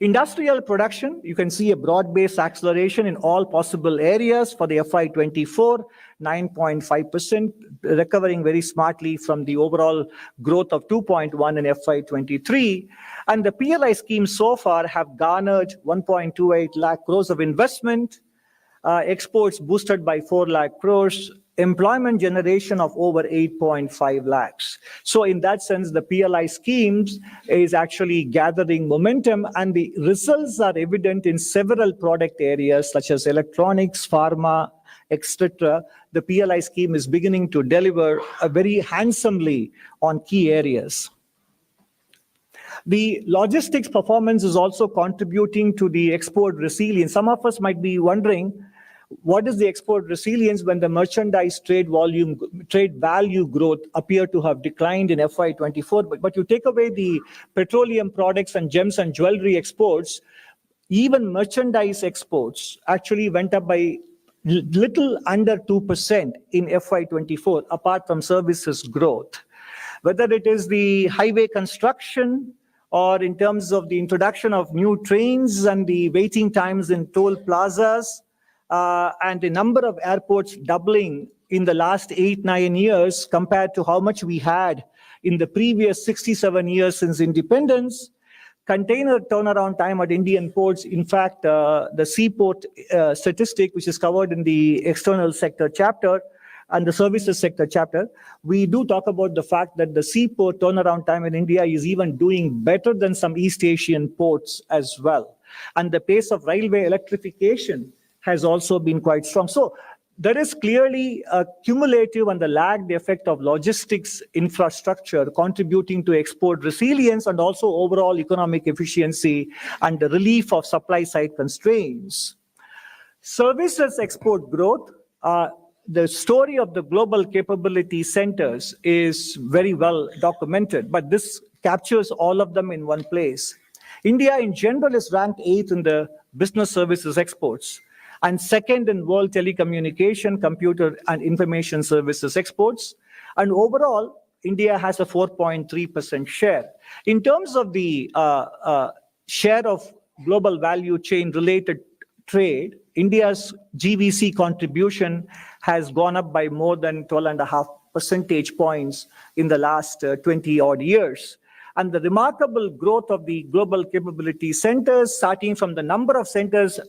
Industrial production, you can see a broad-based acceleration in all possible areas for the FY24, 9.5%, recovering very smartly from the overall growth of 2.1 in FY23. And the PLI schemes so far have garnered 1.28 lakh crores of investment, exports boosted by 4 lakh crores, employment generation of over 8.5 lakhs. So in that sense, the PLI schemes is actually gathering momentum, and the results are evident in several product areas such as electronics, pharma, etc. The PLI scheme is beginning to deliver very handsomely on key areas. The logistics performance is also contributing to the export resilience. Some of us might be wondering, what is the export resilience when the merchandise trade value growth appear to have declined in FY24? But you take away the petroleum products and gems and jewelry exports, even merchandise exports actually went up by little under 2% in FY24, apart from services growth. Whether it is the highway construction or in terms of the introduction of new trains and the waiting times in toll plazas, and the number of airports doubling in the last 8-9 years compared to how much we had in the previous 67 years since independence. Container turnaround time at Indian ports, in fact, the seaport statistic, which is covered in the external sector chapter and the services sector chapter, we do talk about the fact that the seaport turnaround time in India is even doing better than some East Asian ports as well. And the pace of railway electrification has also been quite strong. So there is clearly a cumulative and the lagged effect of logistics infrastructure contributing to export resilience and also overall economic efficiency and the relief of supply side constraints. Services export growth, the story of the global capability centers is very well documented, but this captures all of them in one place. India in general is ranked 8th in the business services exports and 2nd in world telecommunication, computer and information services exports. And overall, India has a 4.3% share. In terms of the share of global value chain related trade, India's GVC contribution has gone up by more than 12.5 percentage points in the last 20 odd years. And the remarkable growth of the global capability centers, starting from the number of centers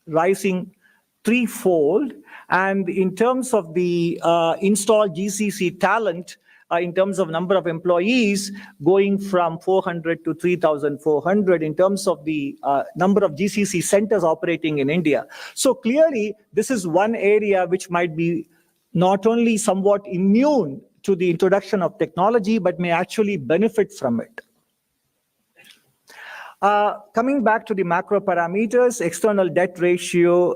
rising threefold, and in terms of the installed GCC talent, in terms of number of employees, going from 400 to 3,400 in terms of the number of GCC centers operating in India. So clearly, this is one area which might be not only somewhat immune to the introduction of technology, but may actually benefit from it. Coming back to the macro parameters, external debt ratio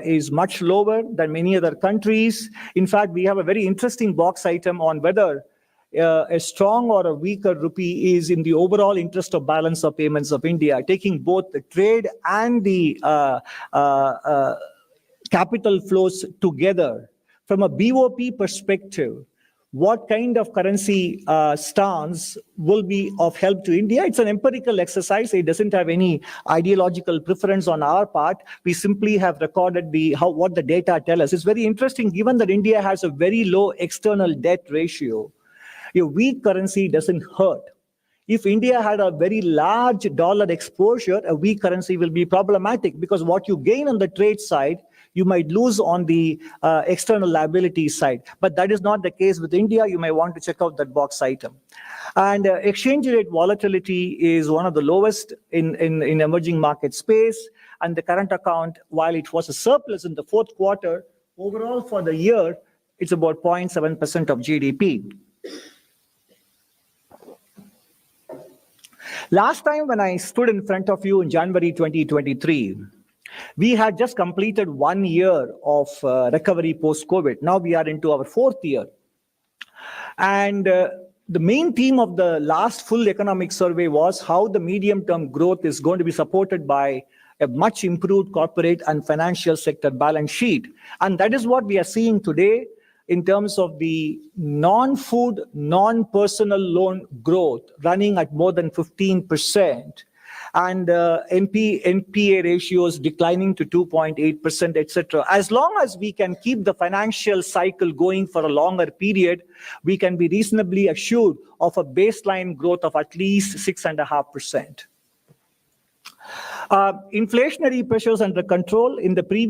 is much lower than many other countries. In fact, we have a very interesting box item on whether a strong or a weaker rupee is in the overall interest of balance of payments of India, taking both the trade and the capital flows together. From a BOP perspective, what kind of currency stance will be of help to India? It's an empirical exercise. It doesn't have any ideological preference on our part. We simply have recorded what the data tell us. It's very interesting, given that India has a very low external debt ratio. A weak currency doesn't hurt. If India had a very large dollar exposure, a weak currency will be problematic, because what you gain on the trade side, you might lose on the external liability side. But that is not the case with India. You may want to check out that box item. And exchange rate volatility is one of the lowest in emerging market space. And the current account, while it was a surplus in the fourth quarter, overall for the year, it's about 0.7% of GDP. Last time when I stood in front of you in January 2023, we had just completed 1 year of recovery post-COVID. Now we are into our 4th year. And the main theme of the last full economic survey was how the medium-term growth is going to be supported by a much improved corporate and financial sector balance sheet. And that is what we are seeing today in terms of the non-food, non-personal loan growth running at more than 15%. And NPA ratios declining to 2.8%, etc. As long as we can keep the financial cycle going for a longer period, we can be reasonably assured of a baseline growth of at least 6.5%. Inflationary pressures under control. In the previous